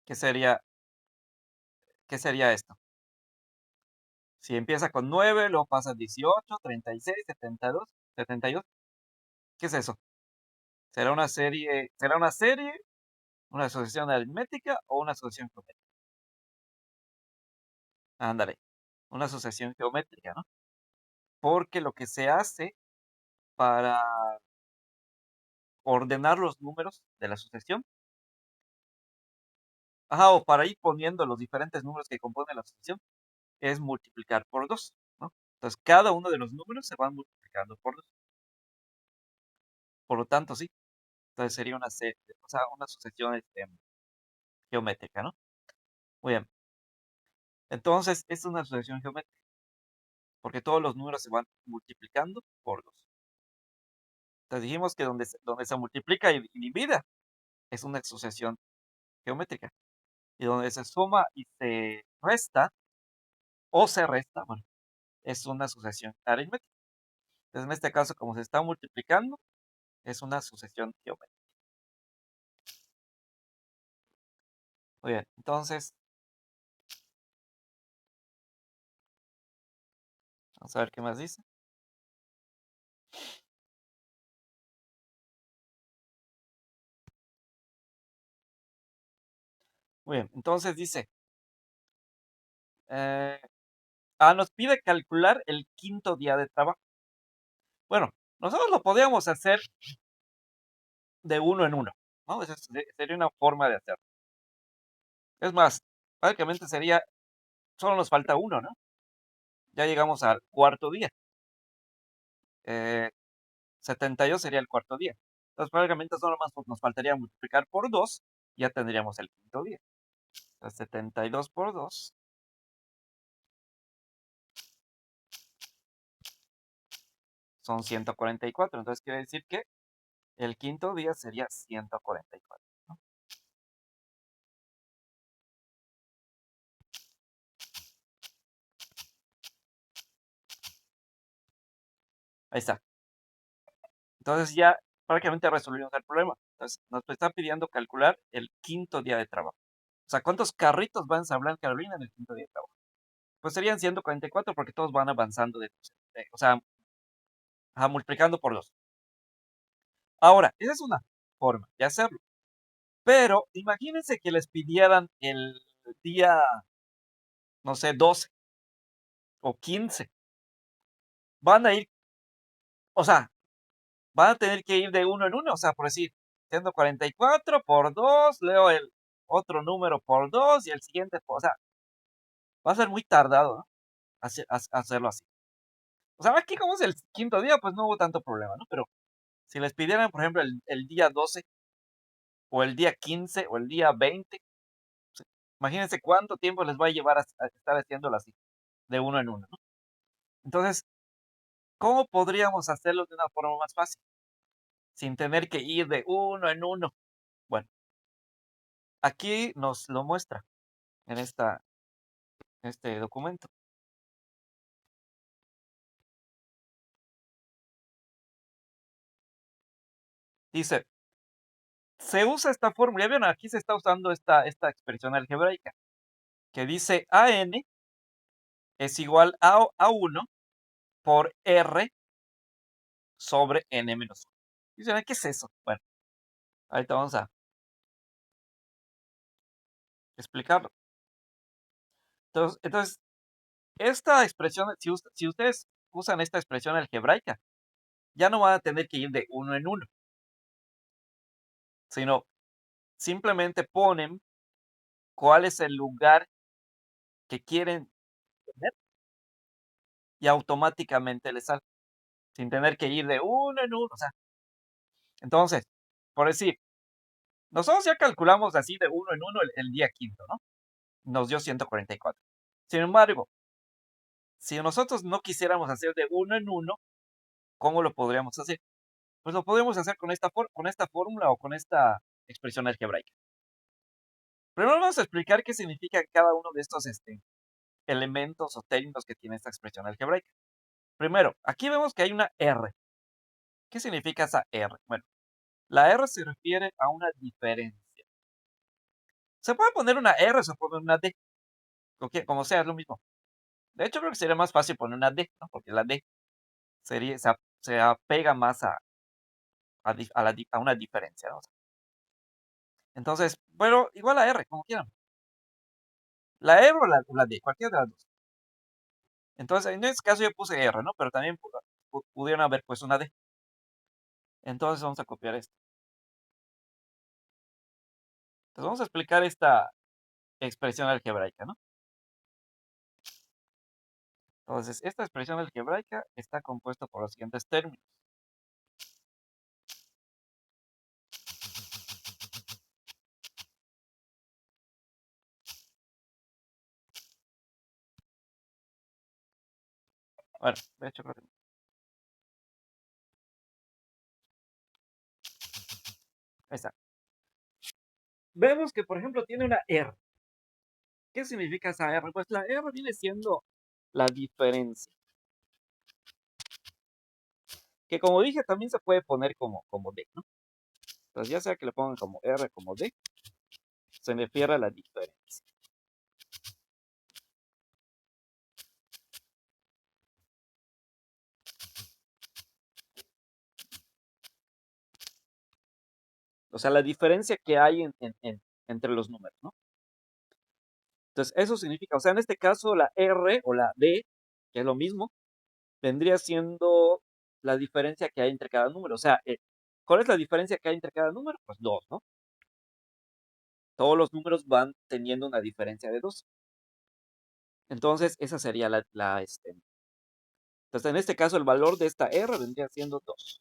¿Qué sería, qué sería esto? Si empieza con 9, luego pasa 18, 36, 72, 72. ¿Qué es eso? ¿Será una serie, una sucesión aritmética o una sucesión geométrica? Ándale, una sucesión geométrica, ¿no? Porque lo que se hace para ordenar los números de la sucesión, o para ir poniendo los diferentes números que componen la sucesión, es multiplicar por 2, ¿no? Entonces, cada uno de los números se van multiplicando por 2. Por lo tanto, sí. Entonces sería una serie, o sea, una sucesión geométrica, ¿no? Muy bien. Entonces, es una sucesión geométrica, porque todos los números se van multiplicando por 2. Entonces dijimos que donde se multiplica y divide es una sucesión geométrica. Y donde se suma y se resta, o se resta, bueno, es una sucesión aritmética. Entonces, en este caso, como se está multiplicando, es una sucesión geométrica. Muy bien, entonces, vamos a ver qué más dice. Muy bien, entonces dice, eh, nos pide calcular el quinto día de trabajo. Bueno, nosotros lo podríamos hacer de uno en uno, ¿no? Esa sería una forma de hacerlo. Es más, básicamente solo nos falta uno, ¿no? Ya llegamos al cuarto día. 72 sería el cuarto día. Entonces, prácticamente solo más nos faltaría multiplicar por 2, ya tendríamos el quinto día. Entonces, 72 por 2 son 144. Entonces, quiere decir que el quinto día sería 144, ¿no? Ahí está. Entonces, ya prácticamente resolvimos el problema. Entonces, nos está pidiendo calcular el quinto día de trabajo. O sea, ¿cuántos carritos va a ensamblar Carolina en el quinto día de trabajo? Pues serían 144 porque todos van avanzando o sea, multiplicando por 2. Ahora, esa es una forma de hacerlo. Pero imagínense que les pidieran el día, no sé, 12 o 15. Van a ir O sea, van a tener que ir de uno en uno, o sea, por decir, siendo 44 por 2, leo el otro número por 2 y el siguiente, o sea, va a ser muy tardado, ¿no? Hacerlo así. O sea, aquí como es el quinto día, pues no hubo tanto problema, ¿no? Pero si les pidieran, por ejemplo, el día 12 o el día 15 o el día 20, pues, imagínense cuánto tiempo les va a llevar a estar haciéndolo así, de uno en uno, ¿no? Entonces, ¿cómo podríamos hacerlo de una forma más fácil? Sin tener que ir de uno en uno. Bueno, aquí nos lo muestra en este documento. Dice, se usa esta fórmula, ya vieron, aquí se está usando esta expresión algebraica, que dice AN es igual a 1 por R sobre N menos 1. Dicen, ¿qué es eso? Bueno, ahorita vamos a explicarlo. Entonces esta expresión, si ustedes usan esta expresión algebraica, ya no van a tener que ir de uno en uno, sino simplemente ponen cuál es el lugar que quieren tener y automáticamente les sale, sin tener que ir de uno en uno. O sea, entonces, por decir, nosotros ya calculamos así de uno en uno el día quinto, ¿no? Nos dio 144. Sin embargo, si nosotros no quisiéramos hacer de uno en uno, ¿cómo lo podríamos hacer? Pues lo podríamos hacer con esta fórmula o con esta expresión algebraica. Primero vamos a explicar qué significa cada uno de estos elementos o términos que tiene esta expresión algebraica. Primero, aquí vemos que hay una R. ¿Qué significa esa R? Bueno, la R se refiere a una diferencia. Se puede poner una R, se puede poner una D, como sea, es lo mismo. De hecho, creo que sería más fácil poner una D, ¿no? Porque la D se apega más a una diferencia, ¿no? Entonces, pero igual a R, como quieran. La R o la D, cualquiera de las dos. Entonces, en este caso yo puse R, ¿no? Pero también pudieron haber puesto una D. Entonces vamos a copiar esto. Entonces vamos a explicar esta expresión algebraica, ¿no? Entonces, esta expresión algebraica está compuesta por los siguientes términos. Bueno, de hecho, creo que ahí está. Vemos que, por ejemplo, tiene una R. ¿Qué significa esa R? Pues la R viene siendo la diferencia. Que como dije, también se puede poner como D, ¿no? Entonces, ya sea que le pongan como R como D, se refiere a la diferencia. O sea, la diferencia que hay entre los números, ¿no? Entonces, eso significa, o sea, en este caso, la R o la D, que es lo mismo, vendría siendo la diferencia que hay entre cada número. O sea, ¿cuál es la diferencia que hay entre cada número? Pues 2, ¿no? Todos los números van teniendo una diferencia de 2. Entonces, esa sería entonces, en este caso, el valor de esta R vendría siendo 2.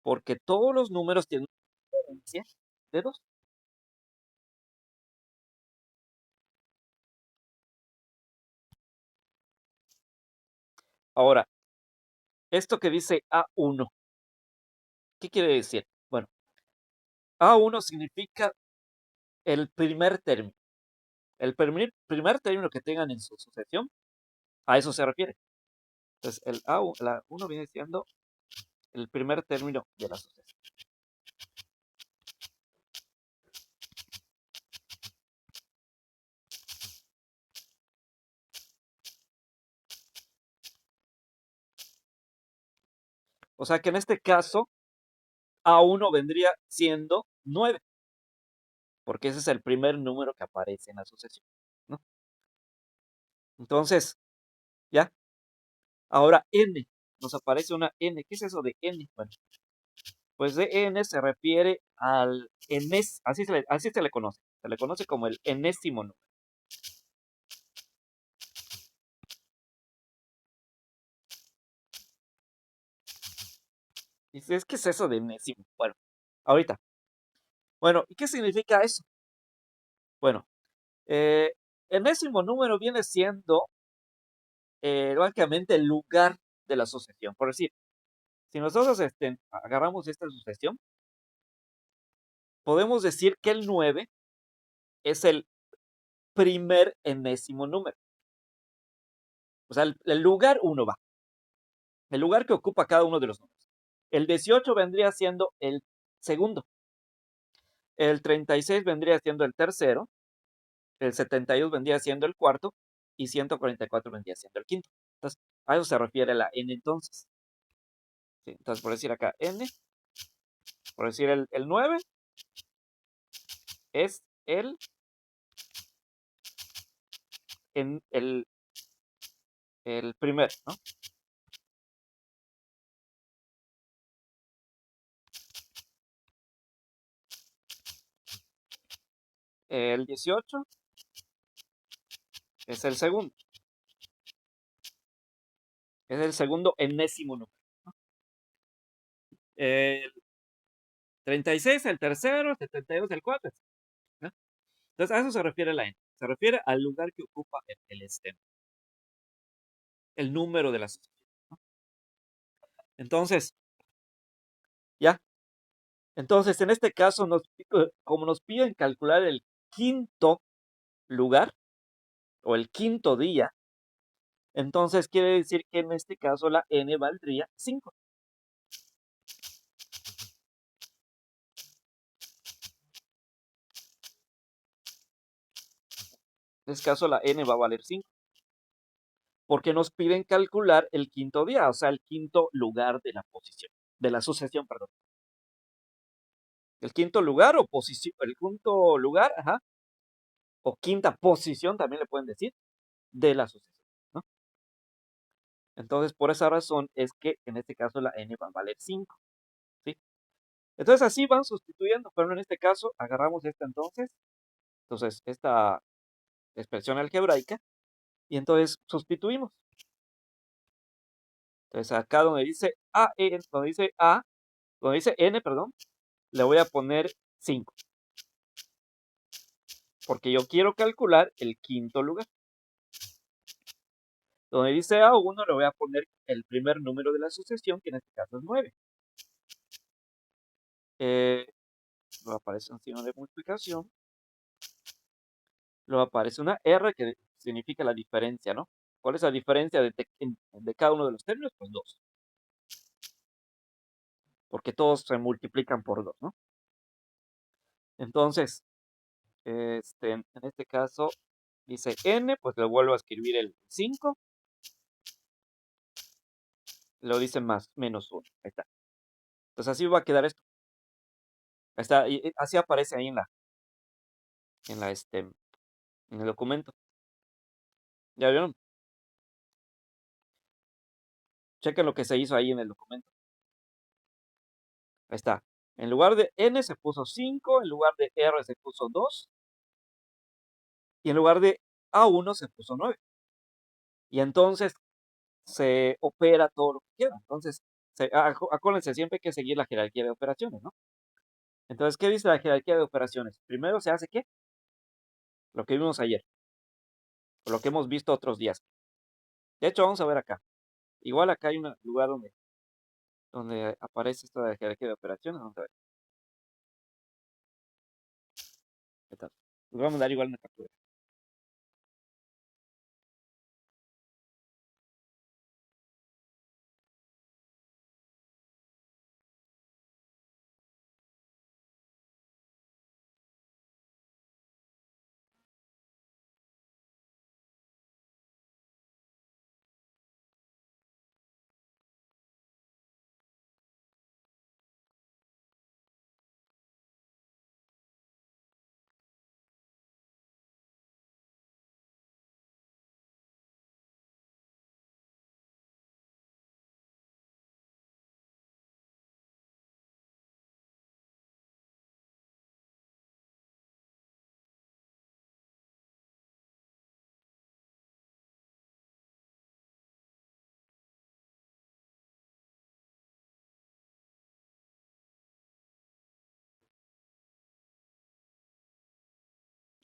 Porque todos los números tienen una diferencia de 2. Ahora, esto que dice A1, ¿qué quiere decir? Bueno, A1 significa el primer término. El primer término que tengan en su sucesión, a eso se refiere. Entonces, la 1 viene siendo el primer término de la sucesión. O sea que en este caso, A1 vendría siendo 9, porque ese es el primer número que aparece en la sucesión, ¿no? Entonces, ya. Ahora n, nos aparece una n. ¿Qué es eso de n? Bueno, pues de n se refiere al así se le conoce. Se le conoce como el enésimo número. Dices, ¿qué es eso de enésimo? Bueno, ahorita. Bueno, ¿y qué significa eso? Bueno, eh, enésimo número viene siendo básicamente el lugar de la sucesión. Por decir, si nosotros agarramos esta sucesión, podemos decir que el 9 es el primer enésimo número. O sea, el lugar uno va. El lugar que ocupa cada uno de los números. El 18 vendría siendo el segundo. El 36 vendría siendo el tercero. El 72 vendría siendo el cuarto. Y 144 vendría siendo el quinto. Entonces, a eso se refiere la n entonces. Sí, entonces, por decir acá n, por decir el 9 es el primero, ¿no? El 18 es el segundo. Es el segundo enésimo número, ¿no? El 36 el tercero, el 72 el cuarto, ¿no? Entonces, a eso se refiere la n. Se refiere al lugar que ocupa el número de la sucesión, ¿no? Entonces, ya. Entonces, en este caso, como nos piden calcular el quinto lugar o el quinto día, entonces quiere decir que en este caso la n valdría 5. En este caso la n va a valer 5. Porque nos piden calcular el quinto día, o sea, el quinto lugar de la posición, de la sucesión, perdón. El quinto lugar o posición, el quinto lugar, ajá, o quinta posición también le pueden decir, de la sucesión, ¿no? Entonces, por esa razón es que en este caso la n va a valer 5, ¿sí? Entonces así van sustituyendo, pero en este caso agarramos esta entonces esta expresión algebraica, y entonces sustituimos. Entonces acá donde dice donde dice n, perdón, le voy a poner 5, porque yo quiero calcular el quinto lugar. Donde dice A1 le voy a poner el primer número de la sucesión, que en este caso es 9. Luego aparece un signo de multiplicación. Luego aparece una R que significa la diferencia, ¿no? ¿Cuál es la diferencia de cada uno de los términos? Pues 2. Porque todos se multiplican por 2, ¿no? Entonces, en este caso dice n, pues le vuelvo a escribir el 5. Lo dice más, menos 1. Ahí está. Entonces así va a quedar esto. Ahí está. Y así aparece ahí en el documento. ¿Ya vieron? Chequen lo que se hizo ahí en el documento. Ahí está. En lugar de n se puso 5, en lugar de r se puso 2, y en lugar de A1 se puso 9. Y entonces se opera todo lo que queda. Entonces, acuérdense, siempre hay que seguir la jerarquía de operaciones, ¿no? Entonces, ¿qué dice la jerarquía de operaciones? Primero se hace ¿qué? Lo que vimos ayer, o lo que hemos visto otros días. De hecho, vamos a ver acá. Igual acá hay un lugar donde aparece esto de la jerarquía de operaciones. Vamos a ver. ¿Qué tal? Les vamos a dar igual una captura.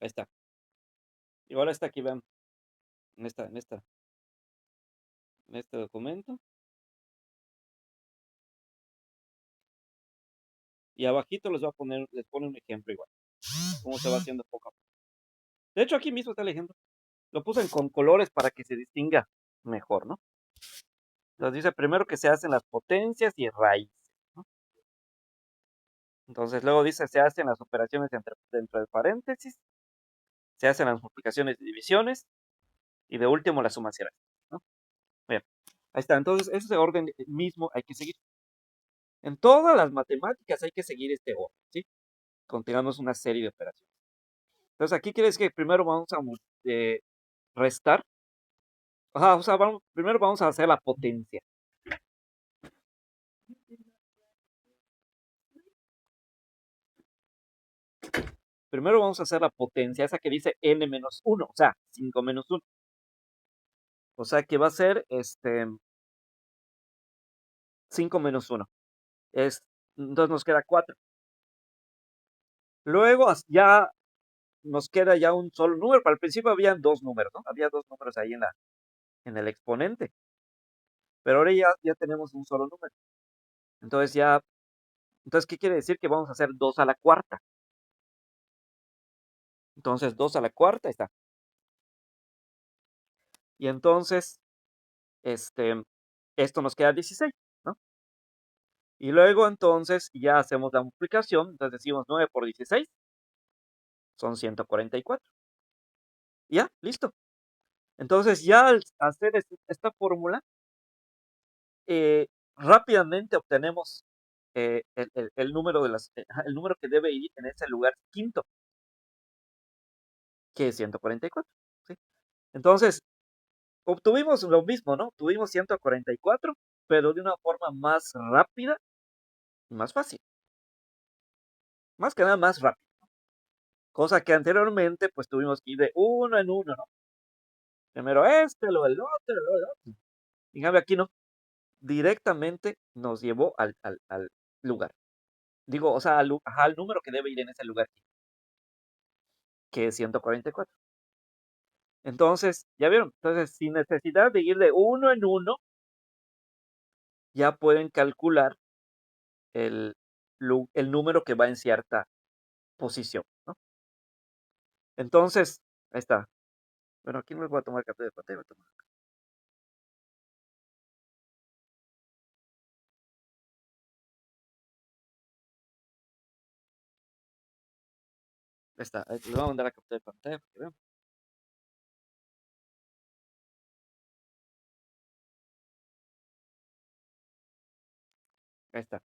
Ahí está. Igual está aquí, vean, en este documento. Y abajito les voy a poner, les pone un ejemplo igual, cómo se va haciendo poco a poco. De hecho, aquí mismo está el ejemplo. Lo puse con colores para que se distinga mejor, ¿no? Entonces dice primero que se hacen las potencias y raíces, ¿no? Entonces luego dice se hacen las operaciones dentro de paréntesis, se hacen las multiplicaciones y divisiones, y de último las sumas y restas, ¿no? Bien, ahí está. Entonces, ese orden mismo hay que seguir. En todas las matemáticas hay que seguir este orden, ¿sí? Continuamos una serie de operaciones. Entonces, aquí quiere decir que primero vamos a restar. Ajá, o sea, primero vamos a hacer la potencia. Primero vamos a hacer la potencia, esa que dice n menos 1, o sea, 5 menos 1. O sea, que va a ser 5 menos 1. Entonces nos queda 4. Luego ya nos queda ya un solo número. Para el principio habían dos números, ¿no? Había dos números ahí en el exponente. Pero ahora ya tenemos un solo número. Entonces, ¿qué quiere decir? Que vamos a hacer 2 a la cuarta. Entonces, 2 a la cuarta, ahí está. Y entonces, esto nos queda 16, ¿no? Y luego, entonces, ya hacemos la multiplicación. Entonces, decimos 9 por 16 son 144. Ya, listo. Entonces, ya al hacer esta fórmula, rápidamente obtenemos el número el número que debe ir en ese lugar quinto, que es 144, ¿sí? Entonces, obtuvimos lo mismo, ¿no? Tuvimos 144, pero de una forma más rápida y más fácil. Más que nada más rápido. Cosa que anteriormente, pues tuvimos que ir de uno en uno, ¿no? Primero luego el otro, luego el otro. En cambio, aquí no. Directamente nos llevó al lugar. Digo, o sea, al número que debe ir en ese lugar, que es 144. Entonces, ya vieron, entonces sin necesidad de ir de uno en uno, ya pueden calcular el, el número que va en cierta posición, ¿no? Entonces, ahí está. Bueno, aquí no les voy a tomar captura de pantalla, voy a tomar. Ahí está, les voy a mandar la captura de pantalla para que vean. Ahí está.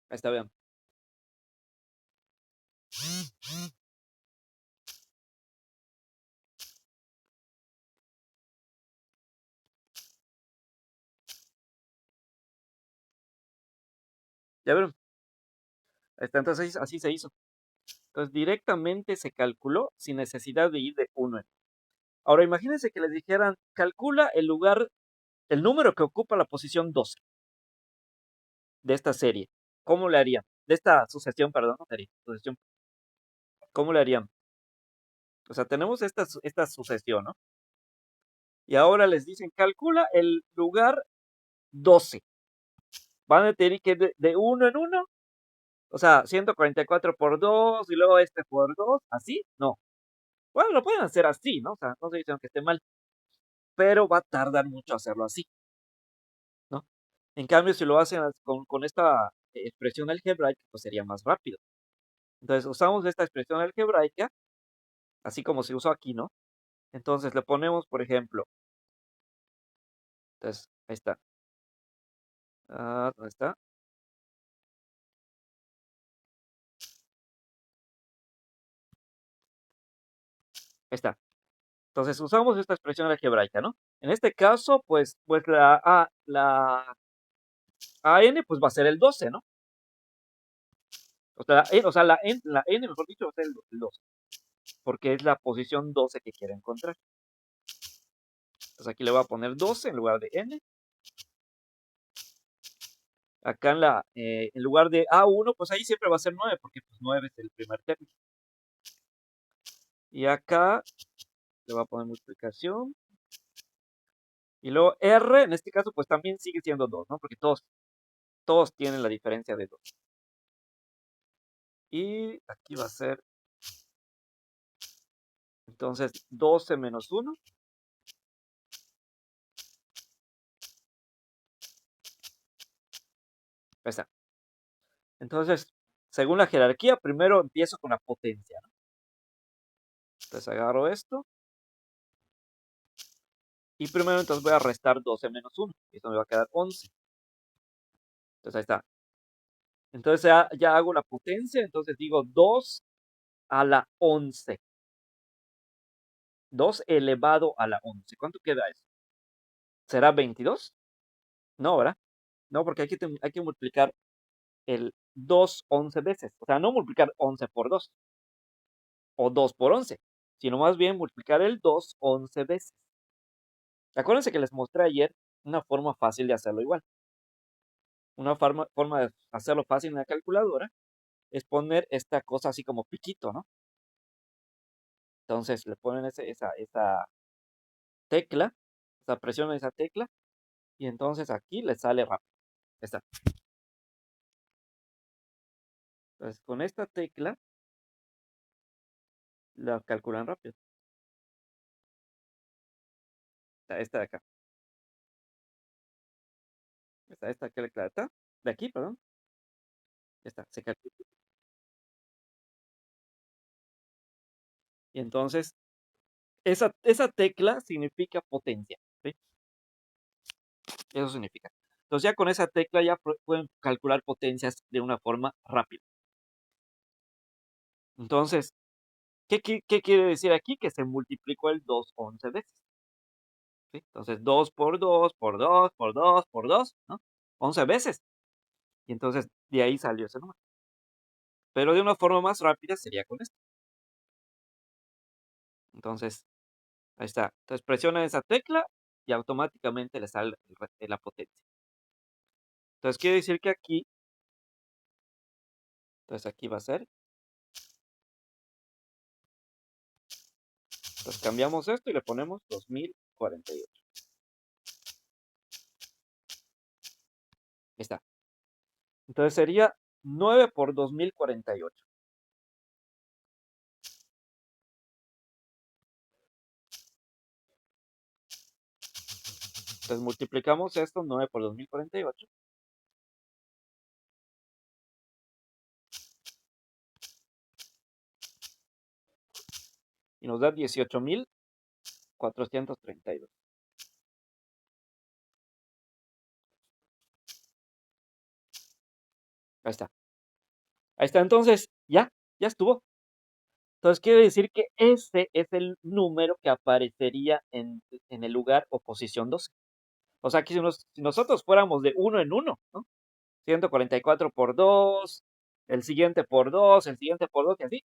Ahí está, vean. Ya vieron. Ahí está, entonces así se hizo. Entonces directamente se calculó sin necesidad de ir de uno en uno. Ahora imagínense que les dijeran, calcula el número que ocupa la posición 12 de esta serie. ¿Cómo le harían? De esta sucesión, perdón, no serie, sucesión. ¿Cómo le harían? O sea, tenemos esta sucesión, ¿no? Y ahora les dicen, calcula el lugar 12. Van a tener que ir de uno en uno. O sea, 144 por 2 y luego este por 2. ¿Así? No. Bueno, lo pueden hacer así, ¿no? O sea, no estoy diciendo que esté mal, pero va a tardar mucho hacerlo así, ¿no? En cambio, si lo hacen con esta expresión algebraica, pues sería más rápido. Entonces, usamos esta expresión algebraica, así como se usó aquí, ¿no? Entonces, le ponemos, por ejemplo, entonces, ahí está. ¿Dónde está? Ahí está. Entonces, usamos esta expresión algebraica, ¿no? En este caso, pues la n, pues va a ser el 12, ¿no? La n, mejor dicho, va a ser el 12, porque es la posición 12 que quiere encontrar. Entonces aquí le voy a poner 12 en lugar de n. Acá en lugar de A1, pues ahí siempre va a ser 9, porque pues 9 es el primer término. Y acá le voy a poner multiplicación. Y luego R, en este caso, pues también sigue siendo 2, ¿no? Porque todos tienen la diferencia de 2. Y aquí va a ser, entonces, 12 menos 1. Ahí está. Entonces, según la jerarquía, primero empiezo con la potencia, ¿no? Entonces agarro esto. Y primero entonces voy a restar 12 menos 1. Y esto me va a quedar 11. Entonces ahí está. Entonces ya hago la potencia. Entonces digo 2 a la 11. 2 elevado a la 11. ¿Cuánto queda eso? ¿Será 22? No, ¿verdad? No, porque hay que multiplicar el 2 11 veces. O sea, no multiplicar 11 por 2 o 2 por 11, sino más bien multiplicar el 2 11 veces. Acuérdense que les mostré ayer una forma fácil de hacerlo igual. Una forma de hacerlo fácil en la calculadora es poner esta cosa así como piquito, ¿no? Entonces le ponen esa tecla, presionan esa tecla y entonces aquí le sale rápido. Está. Entonces con esta tecla la calculan rápido. Esta de acá. Esta que está de aquí, perdón. Esta se calcula. Y entonces esa tecla significa potencia, ¿sí? Eso significa. Entonces ya con esa tecla ya pueden calcular potencias de una forma rápida. Entonces, ¿qué quiere decir aquí? Que se multiplicó el 2 11 veces. ¿Sí? Entonces 2 por 2 por 2 por 2 por 2, ¿no? 11 veces. Y entonces de ahí salió ese número. Pero de una forma más rápida sería con esto. Entonces, ahí está. Entonces presiona esa tecla y automáticamente le sale la potencia. Entonces quiere decir que aquí, entonces aquí va a ser. Entonces cambiamos esto y le ponemos 2048. Ahí está. Entonces sería 9 por 2048. Entonces multiplicamos esto, 9 por 2048. Y nos da 18,432. Ahí está. Ahí está. Entonces, ya estuvo. Entonces quiere decir que ese es el número que aparecería en el lugar o posición 12. O sea, que si nosotros fuéramos de uno en uno, ¿no? 144 por 2, el siguiente por 2, el siguiente por 2 y así.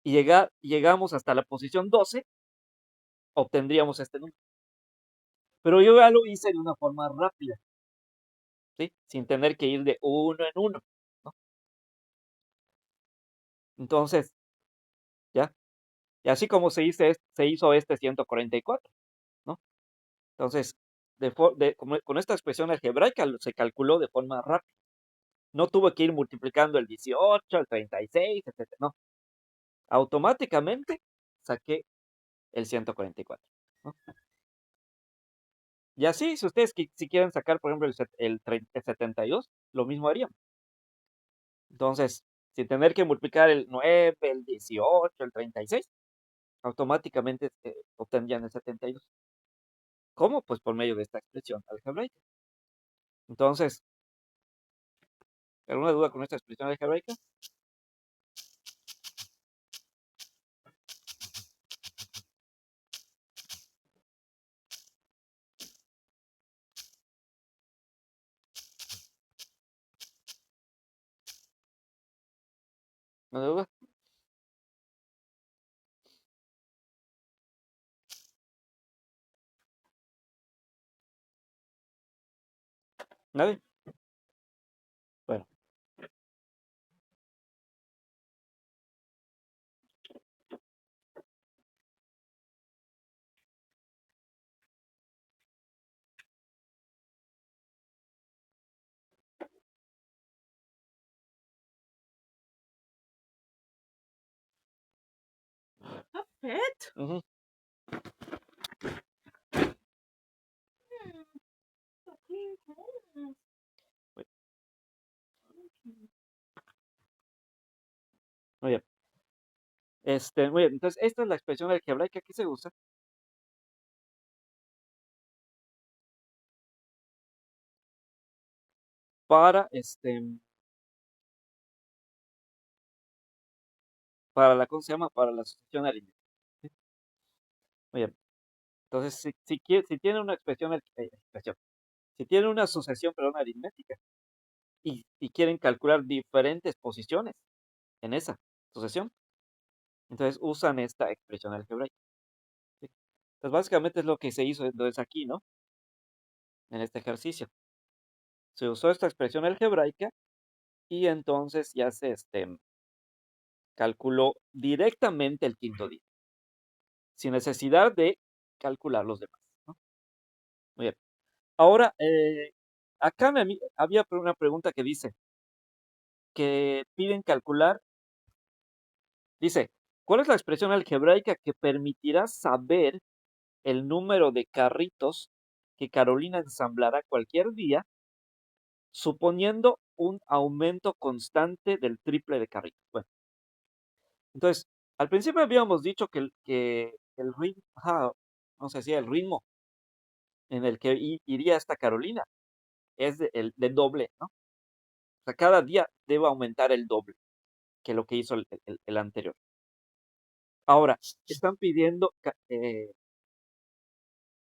Y llegamos hasta la posición 12, obtendríamos este número. Pero yo ya lo hice de una forma rápida, ¿sí? Sin tener que ir de uno en uno, ¿no? Entonces, ya. Y así como se hizo este 144, ¿no? Entonces, con esta expresión algebraica se calculó de forma rápida. No tuve que ir multiplicando el 18, el 36, etcétera. No. Automáticamente saqué el 144, ¿no? Y así, si ustedes si quieren sacar, por ejemplo, el 72, lo mismo harían. Entonces, sin tener que multiplicar el 9, el 18, el 36, automáticamente obtendrían el 72. ¿Cómo? Pues por medio de esta expresión algebraica. Entonces, ¿alguna duda con esta expresión algebraica? ¿No duda? ¿Nadie? Bueno, Pet? ujú, muy muy bien. Muy bien, entonces esta es la expresión algebraica que se usa para, para la, ¿cómo se llama? Para la sucesión aritmética. ¿Sí? Muy bien. Entonces, si tiene una si tiene una sucesión, perdón, aritmética y quieren calcular diferentes posiciones en esa sucesión, entonces usan esta expresión algebraica. ¿Sí? Entonces, básicamente es lo que se hizo entonces aquí, ¿no? En este ejercicio. Se usó esta expresión algebraica y entonces ya se calculó directamente el quinto día, sin necesidad de calcular los demás, ¿no? Muy bien. Ahora, acá había una pregunta que dice que piden calcular, dice, ¿cuál es la expresión algebraica que permitirá saber el número de carritos que Carolina ensamblará cualquier día, suponiendo un aumento constante del triple de carritos? Bueno, entonces, al principio habíamos dicho que el ritmo, no sé si el ritmo en el que iría esta Carolina es del doble, ¿no? O sea, cada día debe aumentar el doble que lo que hizo el anterior. Ahora, están pidiendo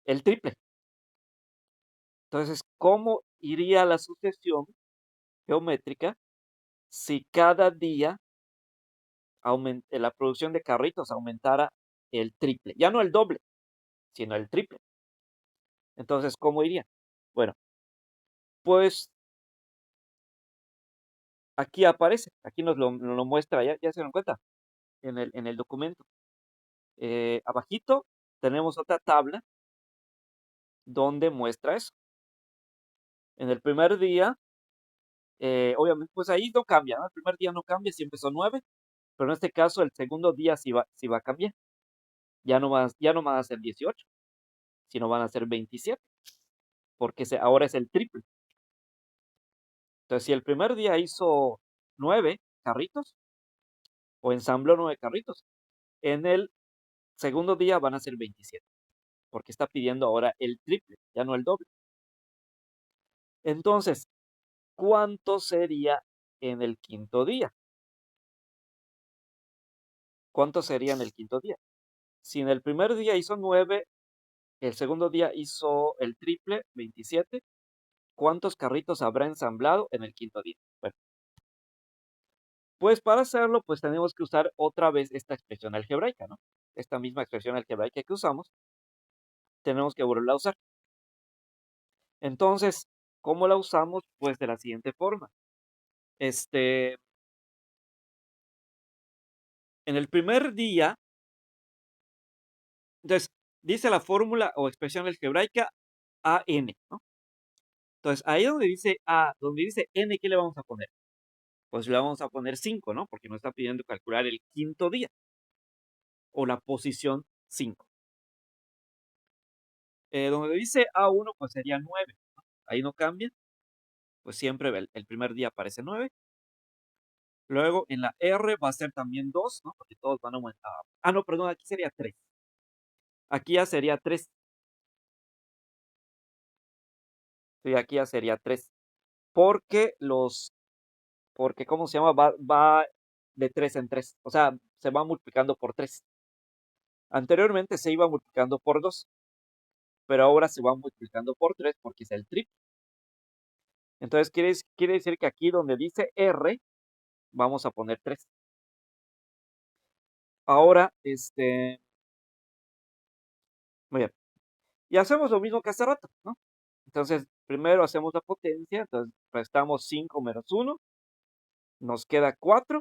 el triple. Entonces, ¿cómo iría la sucesión geométrica si cada día la producción de carritos aumentara el triple? Ya no el doble, sino el triple. Entonces, ¿cómo iría? Bueno, pues aquí aparece, aquí nos lo muestra, ya se dan cuenta, en el documento. Abajito tenemos otra tabla donde muestra eso. En el primer día, obviamente, pues ahí no cambia, ¿no? El primer día no cambia, siempre son 9, pero en este caso el segundo día sí va a cambiar. Ya no van a ser 18, sino van a ser 27, porque ahora es el triple. Entonces, si el primer día hizo 9 carritos o ensambló 9 carritos, en el segundo día van a ser 27, porque está pidiendo ahora el triple, ya no el doble. Entonces, ¿cuánto sería en el quinto día? ¿Cuánto sería en el quinto día? Si en el primer día hizo 9, el segundo día hizo el triple, 27, ¿cuántos carritos habrá ensamblado en el quinto día? Bueno, pues para hacerlo, pues tenemos que usar otra vez esta expresión algebraica, ¿no? Esta misma expresión algebraica que usamos, tenemos que volverla a usar. Entonces, ¿cómo la usamos? Pues de la siguiente forma. Este, en el primer día, entonces, dice la fórmula o expresión algebraica AN, ¿no? Entonces, ahí donde dice A, donde dice N, ¿qué le vamos a poner? Pues le vamos a poner 5, ¿no? Porque nos está pidiendo calcular el quinto día o la posición 5. Donde dice A1, pues sería 9. Ahí no cambia, pues siempre el primer día aparece 9. Luego en la R va a ser también 2, ¿no? Porque todos van a aumentar. Ah, no, perdón, aquí sería 3. Aquí ya sería 3. Sí, aquí ya sería 3. Porque porque ¿cómo se llama? Va de 3 en 3. O sea, se va multiplicando por 3. Anteriormente se iba multiplicando por 2, pero ahora se va multiplicando por 3 porque es el triple. Entonces quiere decir que aquí donde dice R, vamos a poner 3. Ahora, muy bien. Y hacemos lo mismo que hace rato, ¿no? Entonces, primero hacemos la potencia, entonces restamos 5 menos 1, nos queda 4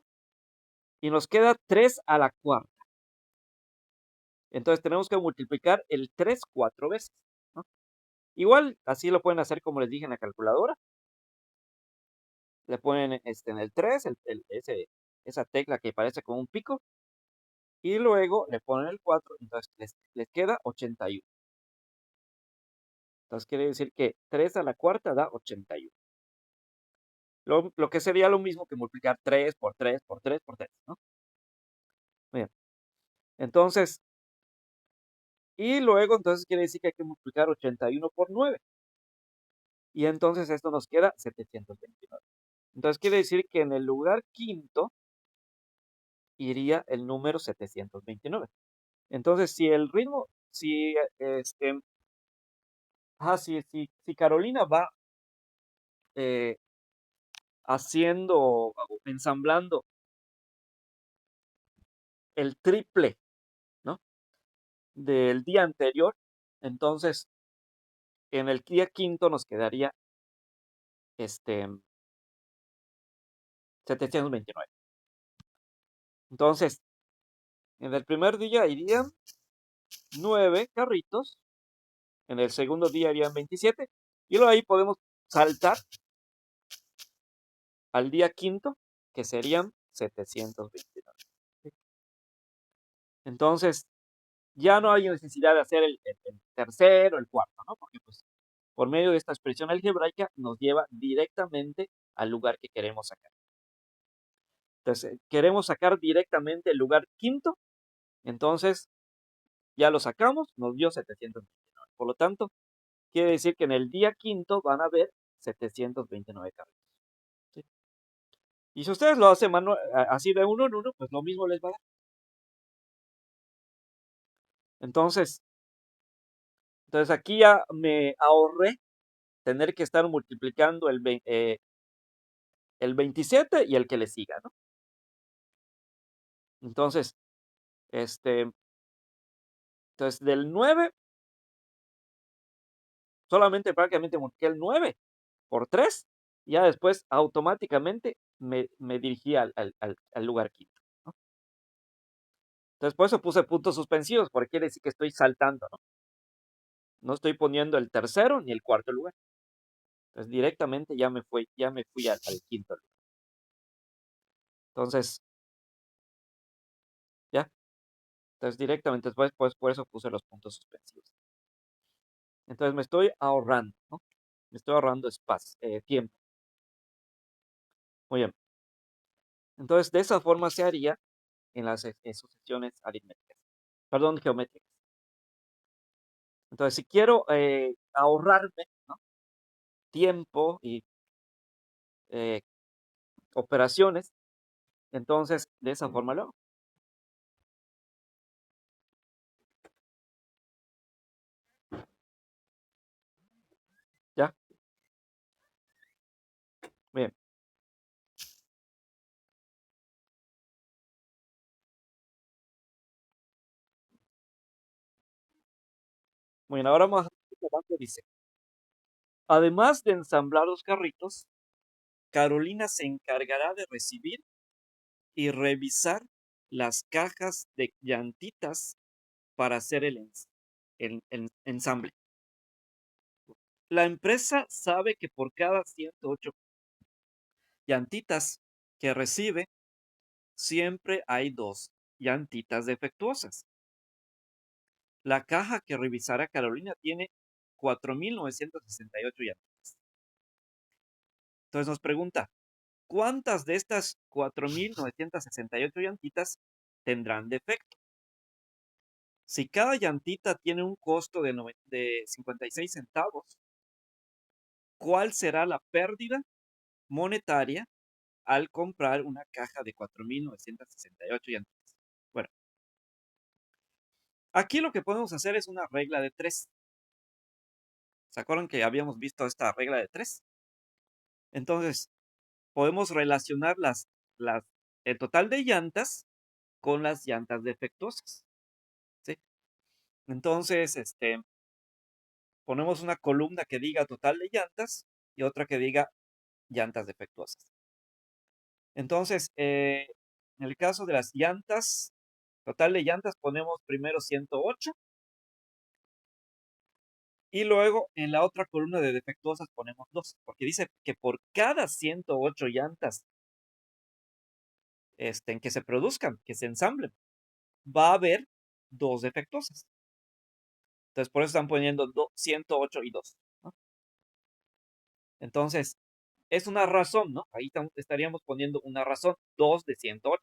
y nos queda 3 a la cuarta. Entonces tenemos que multiplicar el 3 4 veces, ¿no? Igual, así lo pueden hacer como les dije en la calculadora. Le ponen en el 3, esa tecla que parece como un pico, y luego le ponen el 4, entonces les queda 81. Entonces quiere decir que 3 a la cuarta da 81. Lo que sería lo mismo que multiplicar 3 por 3 por 3 por 3, ¿no? Bien, entonces, y luego entonces quiere decir que hay que multiplicar 81 por 9. Y entonces esto nos queda 729. Entonces quiere decir que en el lugar quinto iría el número 729. Entonces, si el ritmo, si si Carolina va eh, haciendo o ensamblando el triple, ¿no? Del día anterior, entonces en el día quinto nos quedaría este 729. Entonces, en el primer día irían 9 carritos, en el segundo día irían 27, y luego ahí podemos saltar al día quinto, que serían 729. Entonces, ya no hay necesidad de hacer el tercero, el cuarto, ¿no? Porque pues por medio de esta expresión algebraica nos lleva directamente al lugar que queremos sacar. Entonces, queremos sacar directamente el lugar quinto, entonces ya lo sacamos, nos dio 729. Por lo tanto, quiere decir que en el día quinto van a haber 729 carritos, ¿sí? Y si ustedes lo hacen así de uno en uno, pues lo mismo les va a dar. Entonces, aquí ya me ahorré tener que estar multiplicando el 27 y el que le siga, ¿no? Entonces, este, del 9 solamente prácticamente multipliqué el 9 por 3, y ya después automáticamente me dirigí al lugar quinto, ¿no? Entonces, por eso puse puntos suspensivos, porque quiere decir que estoy saltando, ¿no? No estoy poniendo el tercero ni el cuarto lugar. Entonces, directamente ya me fui al quinto lugar. Entonces, ya. Entonces, directamente después, pues, por eso puse los puntos suspensivos. Entonces, me estoy ahorrando, ¿no? Me estoy ahorrando espacio, tiempo. Muy bien. Entonces, de esa forma se haría en las sucesiones aritméticas, perdón, geométricas. Entonces, si quiero ahorrarme, ¿no?, tiempo y eh, operaciones, entonces de esa forma lo hago. ¿Ya? Bien. Muy bien, ahora vamos a ver lo que dice. Además de ensamblar los carritos, Carolina se encargará de recibir y revisar las cajas de llantitas para hacer el ensamble. La empresa sabe que por cada 108 llantitas que recibe, siempre hay 2 llantitas defectuosas. La caja que revisará Carolina tiene 4,968 llantitas. Entonces nos pregunta, ¿cuántas de estas 4,968 llantitas tendrán defecto? Si cada llantita tiene un costo de 56 centavos, ¿cuál será la pérdida monetaria al comprar una caja de 4,968 llantitas? Bueno, aquí lo que podemos hacer es una regla de 3. ¿Se acuerdan que habíamos visto esta regla de 3? Entonces, podemos relacionar el total de llantas con las llantas defectuosas, ¿sí? Entonces, ponemos una columna que diga total de llantas y otra que diga llantas defectuosas. Entonces, en el caso de las llantas, total de llantas ponemos primero 108 y luego en la otra columna de defectuosas ponemos 2, porque dice que por cada 108 llantas en que se produzcan, que se ensamblen, va a haber 2 defectuosas. Entonces, por eso están poniendo 108 y 2, ¿no? Entonces, es una razón, ¿no? Ahí estaríamos poniendo una razón, 2 de 108.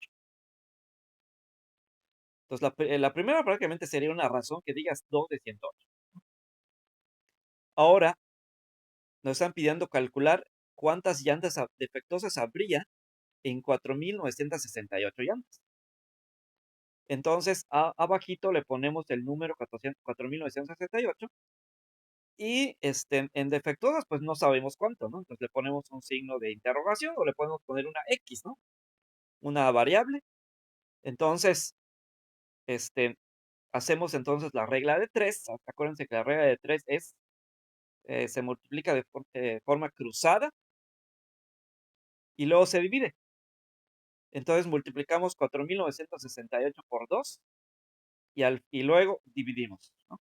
Entonces, la primera prácticamente sería una razón que digas 2 de 108. Ahora, nos están pidiendo calcular cuántas llantas defectuosas habría en 4.968 llantas. Entonces, abajito le ponemos el número 4.968 y en defectuosas, pues no sabemos cuánto, ¿no? Entonces le ponemos un signo de interrogación o le podemos poner una X, ¿no? Una variable. Entonces, hacemos entonces la regla de 3. Acuérdense que la regla de 3 se multiplica de forma cruzada y luego se divide. Entonces multiplicamos 4.968 por 2 y luego dividimos, ¿no?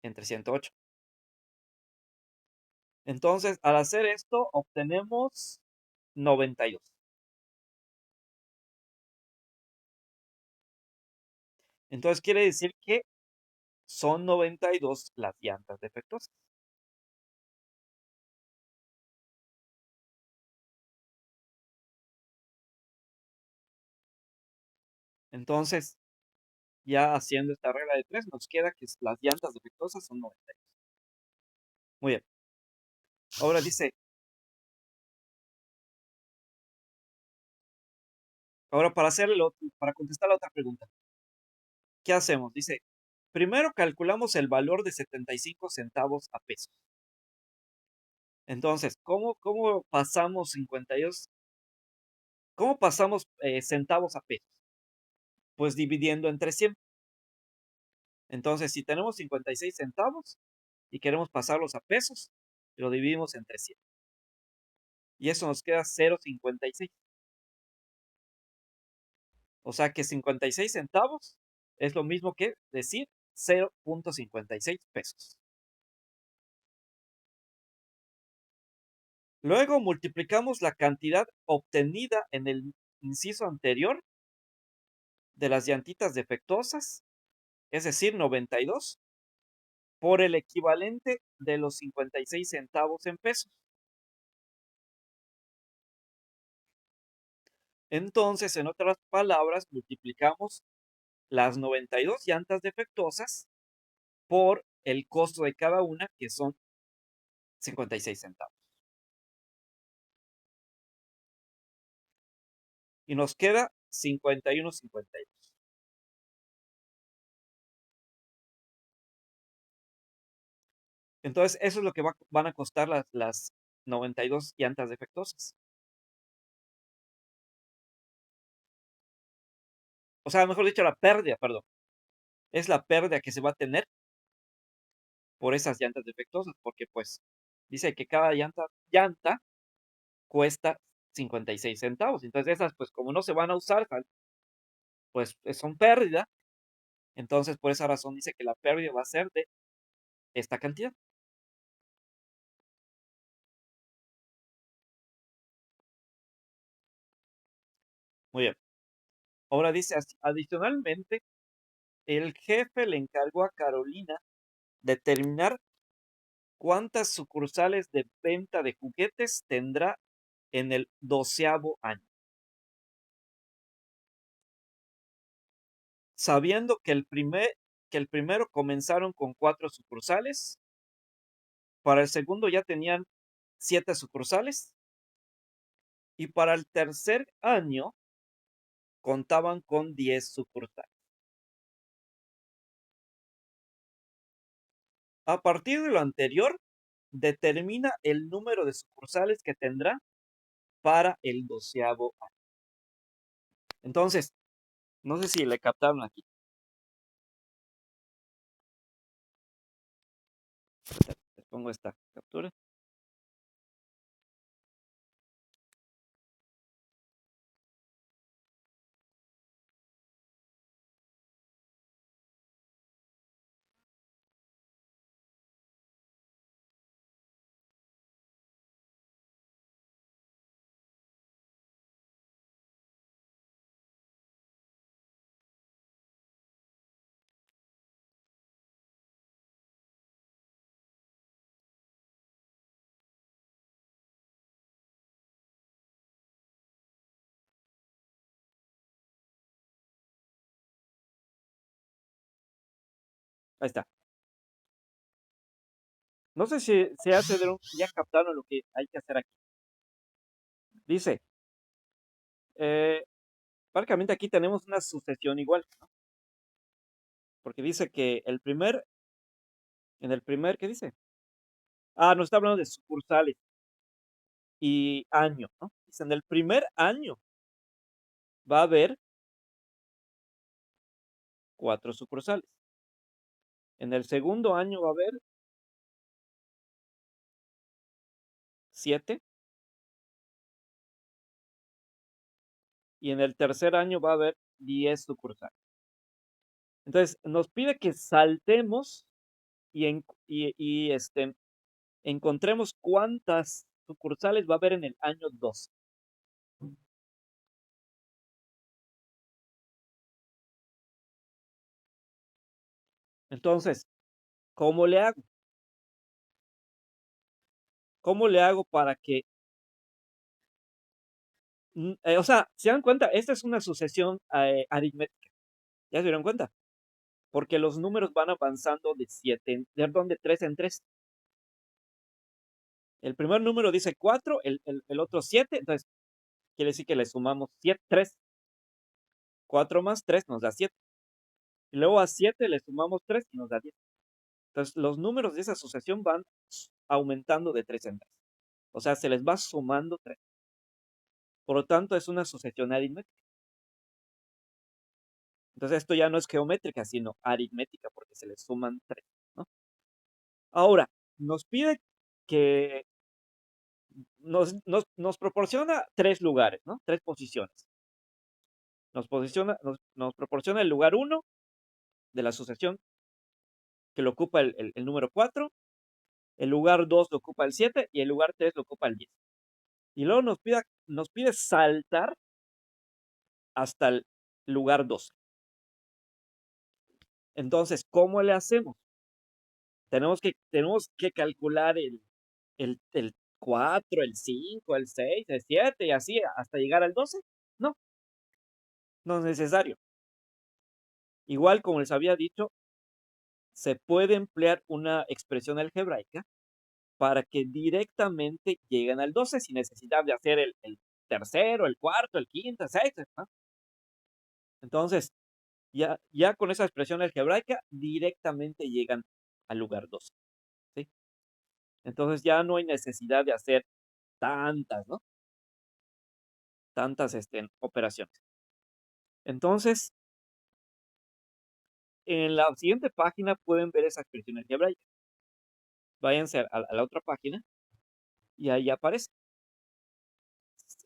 Entre 108. Entonces, al hacer esto, obtenemos 92. Entonces, quiere decir que son 92 las llantas defectuosas. Entonces, ya haciendo esta regla de 3, nos queda que las llantas defectuosas son 92. Muy bien. Ahora dice, ahora para contestar la otra pregunta, ¿qué hacemos? Dice, primero calculamos el valor de 75 centavos a pesos. Entonces, ¿cómo pasamos 52? ¿Cómo pasamos centavos a pesos? Pues dividiendo entre 100. Entonces, si tenemos 56 centavos y queremos pasarlos a pesos, lo dividimos entre 100. Y eso nos queda 0,56. O sea que 56 centavos es lo mismo que decir 0,56 pesos. Luego multiplicamos la cantidad obtenida en el inciso anterior de las llantitas defectuosas, es decir, 92, por el equivalente de los 56 centavos en pesos. Entonces, en otras palabras, multiplicamos las 92 llantas defectuosas por el costo de cada una, que son 56 centavos. Y nos queda 51,52. Entonces, eso es lo que van a costar las 92 llantas defectuosas. O sea, mejor dicho, la pérdida, perdón. Es la pérdida que se va a tener por esas llantas defectuosas, porque pues dice que cada llanta cuesta 56 centavos. Entonces, esas, pues como no se van a usar, pues son pérdida. Entonces, por esa razón dice que la pérdida va a ser de esta cantidad. Muy bien. Ahora dice, adicionalmente, el jefe le encargó a Carolina determinar cuántas sucursales de venta de juguetes tendrá en el 12º año. Sabiendo que el primero comenzaron con 4 sucursales, para el segundo ya tenían 7 sucursales y para el tercer año contaban con 10 sucursales. A partir de lo anterior, determina el número de sucursales que tendrá para el 12º año. Entonces, no sé si le captaron aquí. ahorita les pongo esta captura. Ahí está. No sé si ya captaron lo que hay que hacer aquí. Dice, eh, prácticamente aquí tenemos una sucesión igual, ¿no? Porque dice que en el primer, ¿qué dice? Nos está hablando de sucursales y año, ¿no? Dice, en el primer año va a haber 4 sucursales. En el segundo año va a haber 7 y en el tercer año va a haber 10 sucursales. Entonces, nos pide que saltemos y encontremos cuántas sucursales va a haber en el año 2. Entonces, ¿cómo le hago? ¿Cómo le hago para que, o sea, se dan cuenta, esta es una sucesión aritmética, ¿ya se dieron cuenta? Porque los números van avanzando de 7, perdón, de 3 en 3. El primer número dice 4, el otro 7, entonces quiere decir que le sumamos 7, 3, 4 más 3 nos da 7. Y luego a 7 le sumamos 3 y nos da 10. Entonces, los números de esa sucesión van aumentando de 3 en 3. O sea, se les va sumando 3. Por lo tanto, es una sucesión aritmética. Entonces, esto ya no es geométrica, sino aritmética, porque se les suman 3, ¿no? Ahora, nos pide que nos proporciona 3 lugares, ¿no? 3 posiciones. Nos proporciona el lugar 1 de la sucesión, que lo ocupa el número 4, el lugar 2 lo ocupa el 7 y el lugar 3 lo ocupa el 10. Y luego nos pide saltar hasta el lugar 12. Entonces, ¿cómo le hacemos? Tenemos que calcular el 4, el 5, el 6, el 7 y así hasta llegar al 12. No, no es necesario. Igual como les había dicho, se puede emplear una expresión algebraica para que directamente lleguen al 12 sin necesidad de hacer el tercero, el cuarto, el quinto, el sexto, ¿no? Entonces, ya con esa expresión algebraica directamente llegan al lugar 12, ¿sí? Entonces ya no hay necesidad de hacer tantas, ¿no? Tantas operaciones. Entonces, en la siguiente página pueden ver esa expresión algebraica. Váyanse a la otra página y ahí aparece.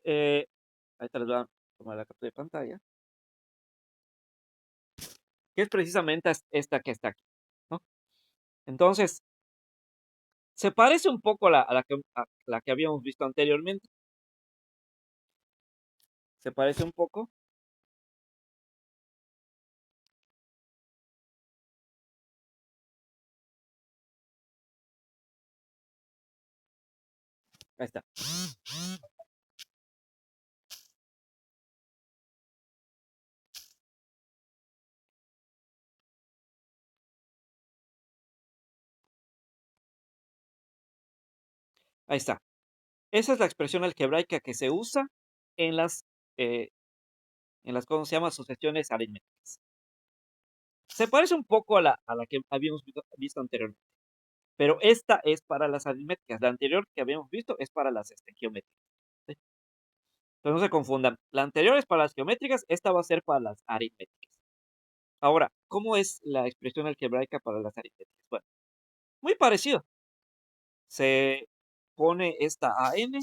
Eh, Ahorita les voy a tomar la captura de pantalla, que es precisamente esta que está aquí, ¿no? Entonces, se parece un poco a la que habíamos visto anteriormente. Se parece un poco. Ahí está. Ahí está. Esa es la expresión algebraica que se usa en eh, ¿cómo se llama? Sucesiones aritméticas. Se parece un poco a la que habíamos visto anteriormente, pero esta es para las aritméticas. La anterior que habíamos visto es para las geométricas, ¿sí? Entonces no se confundan. La anterior es para las geométricas, esta va a ser para las aritméticas. Ahora, ¿cómo es la expresión algebraica para las aritméticas? Bueno, Muy parecido. Se pone esta a n,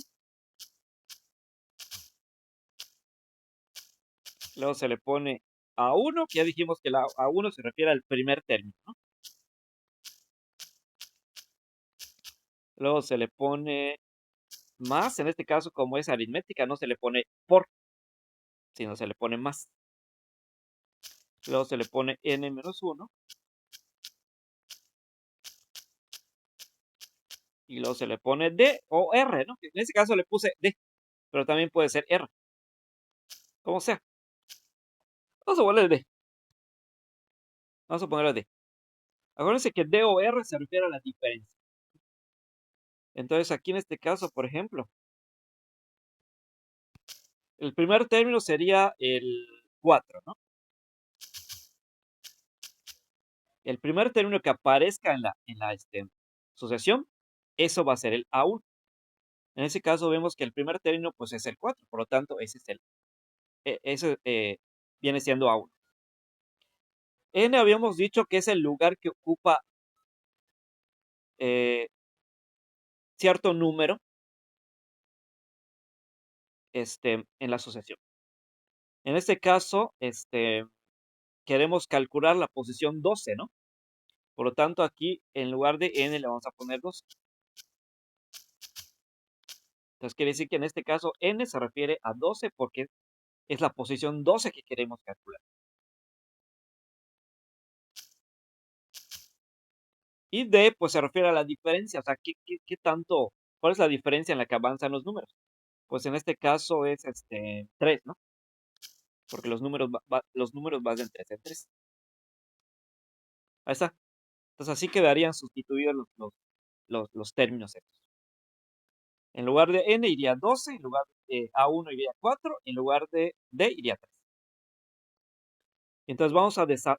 luego se le pone a uno, que ya dijimos que la a uno se refiere al primer término, ¿no? Luego se le pone más, en este caso, como es aritmética, no se le pone por, sino se le pone más. Luego se le pone n menos uno, y luego se le pone d o r, ¿no? En este caso le puse d, pero también puede ser r, como sea. Vamos a ponerle d. Vamos a ponerle d. Acuérdense que d o r se refiere a la diferencia. Entonces, aquí en este caso, por ejemplo, el primer término sería el 4, ¿no? El primer término que aparezca en la sucesión, eso va a ser el A1. En ese caso vemos que el primer término, pues, es el 4, por lo tanto, ese viene siendo A1. N habíamos dicho que es el lugar que ocupa eh, cierto número en la sucesión. En este caso, queremos calcular la posición 12, ¿no? Por lo tanto, aquí en lugar de n le vamos a poner 2. Entonces quiere decir que en este caso n se refiere a 12 porque es la posición 12 que queremos calcular. Y d, pues se refiere a la diferencia, o sea, ¿qué tanto, cuál es la diferencia en la que avanzan los números? Pues en este caso es 3, ¿no? Porque los números van de 3 en 3. Ahí está. Entonces así quedarían sustituidos los términos estos. En lugar de n iría 12, en lugar de A1 iría 4, en lugar de D iría 3. Entonces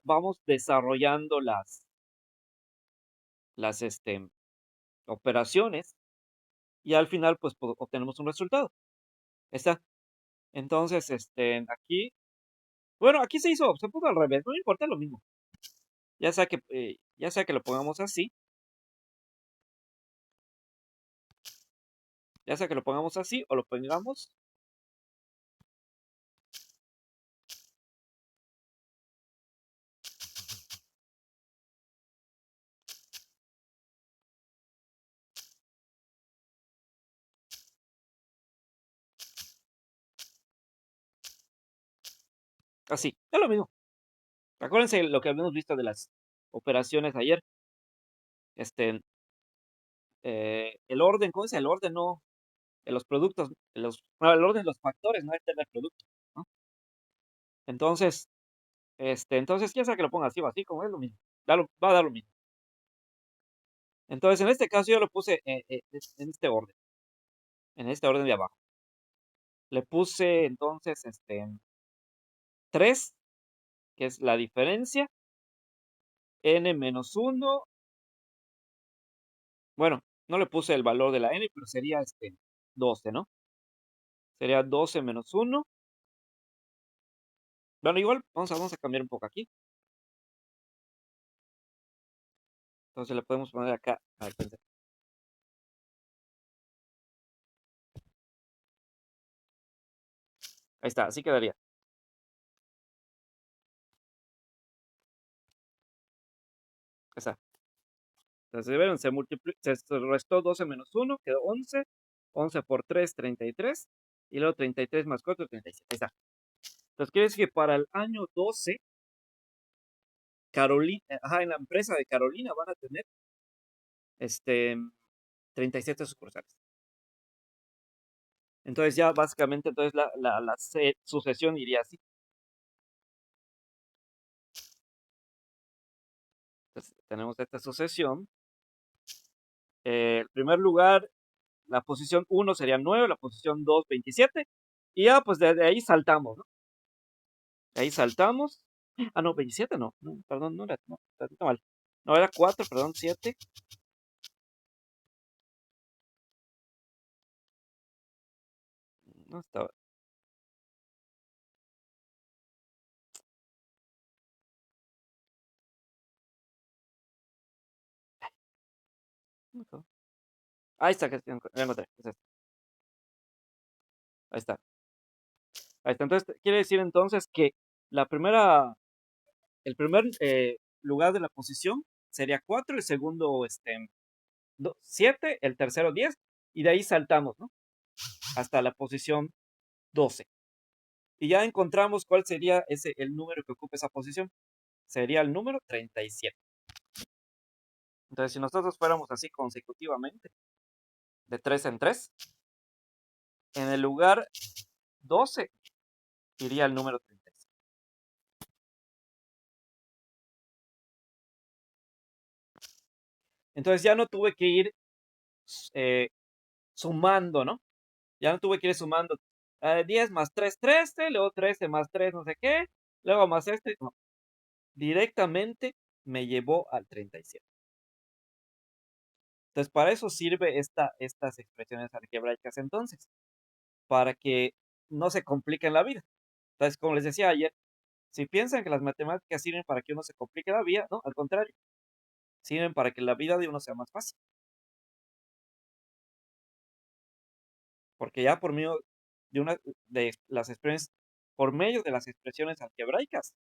vamos desarrollando las operaciones y al final pues obtenemos un resultado. Ahí está. Entonces, aquí, bueno, aquí se puso al revés, no importa, lo mismo. Ya sea que lo pongamos así, ya sea que lo pongamos así o lo pongamos así, es lo mismo. Acuérdense lo que habíamos visto de las operaciones ayer. Este, el orden, ¿cómo es el orden? No, de los productos, el orden de los factores, no este del producto, ¿no? Entonces, entonces ya sea que lo ponga así o así, como es lo mismo, va a dar lo mismo. Entonces, en este caso yo lo puse en este orden de abajo. Le puse entonces 3, que es la diferencia, n menos 1, bueno, no le puse el valor de la n, pero sería 12, ¿no? Sería 12 menos 1. Bueno, igual vamos a cambiar un poco aquí. Entonces le podemos poner acá. A ver, espérense. Ahí está, así quedaría. Ahí está. Entonces, ¿vieron? Se restó 12 menos 1, quedó 11. 11 por 3, 33. Y luego 33 más 4, 37. Ahí está. Entonces, quiere decir que para el año 12, en la empresa de Carolina van a tener este, 37 sucursales. Entonces, ya básicamente, entonces la sucesión iría así. Entonces, tenemos esta sucesión. En primer lugar, la posición 1 sería 9, la posición 2, 27. Y ya, pues de ahí saltamos, ¿no? De ahí saltamos. Ah, no, 27 no. No, perdón, no era, no, tantito mal. No, era 4, perdón, 7. No estaba. Ujú. Ahí está, que ya encontré, es este, ahí está, ahí está. Entonces, quiere decir entonces que la primera el primer, lugar de la posición sería 4, el segundo, 7, el tercero 10, y de ahí saltamos, ¿no? Hasta la posición 12. Y ya encontramos cuál sería el número que ocupa esa posición. Sería el número 37. Entonces, si nosotros fuéramos así consecutivamente, de 3 en 3, en el lugar 12 iría el número 37. Entonces ya no tuve que ir eh, sumando, ¿no? Ya no tuve que ir sumando 10 más 3, 13, luego 13 más 3, no sé qué, luego más este. No, directamente me llevó al 37. Entonces, para eso sirve estas expresiones algebraicas entonces, para que no se compliquen la vida. Entonces, como les decía ayer, si piensan que las matemáticas sirven para que uno se complique la vida, no, al contrario, sirven para que la vida de uno sea más fácil. Porque ya por medio de una de las expresiones, por medio de las expresiones algebraicas,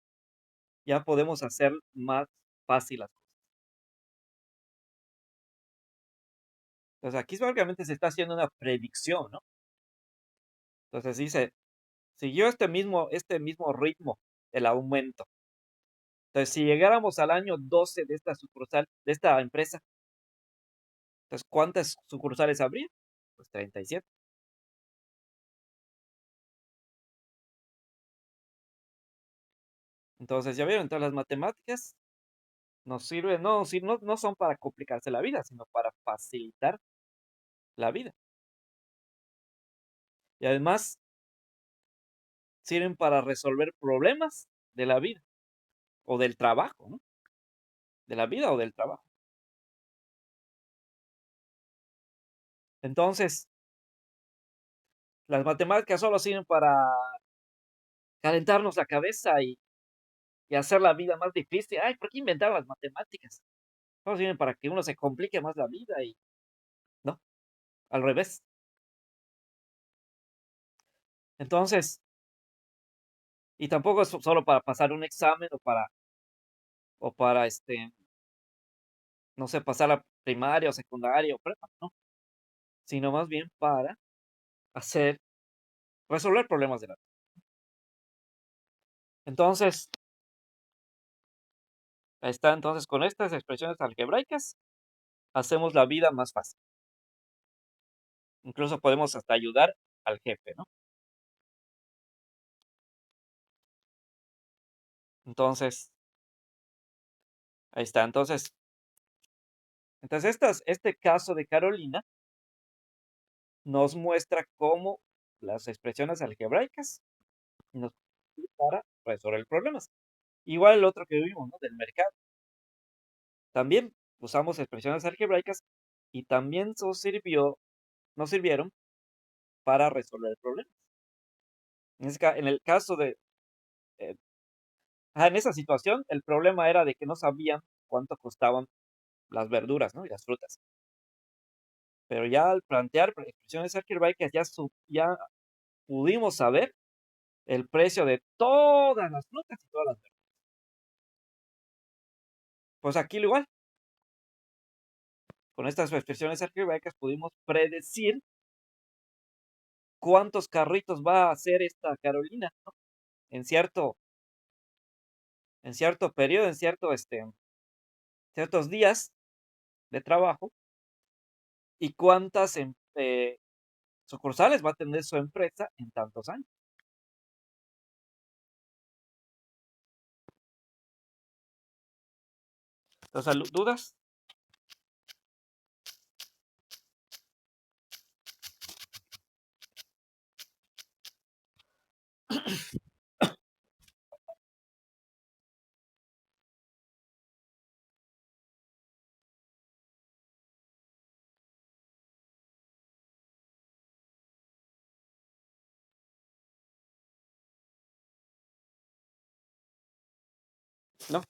ya podemos hacer más fácil las cosas. Entonces, aquí básicamente se está haciendo una predicción, ¿no? Entonces dice, siguió este mismo ritmo, el aumento. Entonces, si llegáramos al año 12 de esta sucursal, de esta empresa, entonces, ¿cuántas sucursales habría? Pues 37. Entonces, ya vieron, entonces las matemáticas nos sirven, no, no son para complicarse la vida, sino para facilitar la vida. Y además sirven para resolver problemas de la vida o del trabajo, ¿no? De la vida o del trabajo. Entonces, las matemáticas solo sirven para calentarnos la cabeza y hacer la vida más difícil. Ay, ¿por qué inventar las matemáticas? Solo sirven para que uno se complique más la vida y no, al revés. Entonces, y tampoco es solo para pasar un examen o para no sé, pasar a primaria o secundaria o prepa, no, sino más bien para hacer, resolver problemas de la vida. Entonces, ahí está, entonces con estas expresiones algebraicas hacemos la vida más fácil. Incluso podemos hasta ayudar al jefe, ¿no? Entonces, ahí está. Entonces este caso de Carolina nos muestra cómo las expresiones algebraicas nos sirven para resolver problemas. Igual el otro que vimos, ¿no? Del mercado. También usamos expresiones algebraicas y también nos sirvieron para resolver problemas. En el caso eh, en esa situación, el problema era de que no sabían cuánto costaban las verduras, ¿no? Y las frutas. Pero ya al plantear expresiones algebraicas ya pudimos saber el precio de todas las frutas y todas las verduras. Pues aquí igual, con estas expresiones algebraicas pudimos predecir cuántos carritos va a hacer esta Carolina, ¿no? En cierto periodo, ciertos días de trabajo y cuántas sucursales va a tener su empresa en tantos años. Entonces, ¿dudas? ¿No?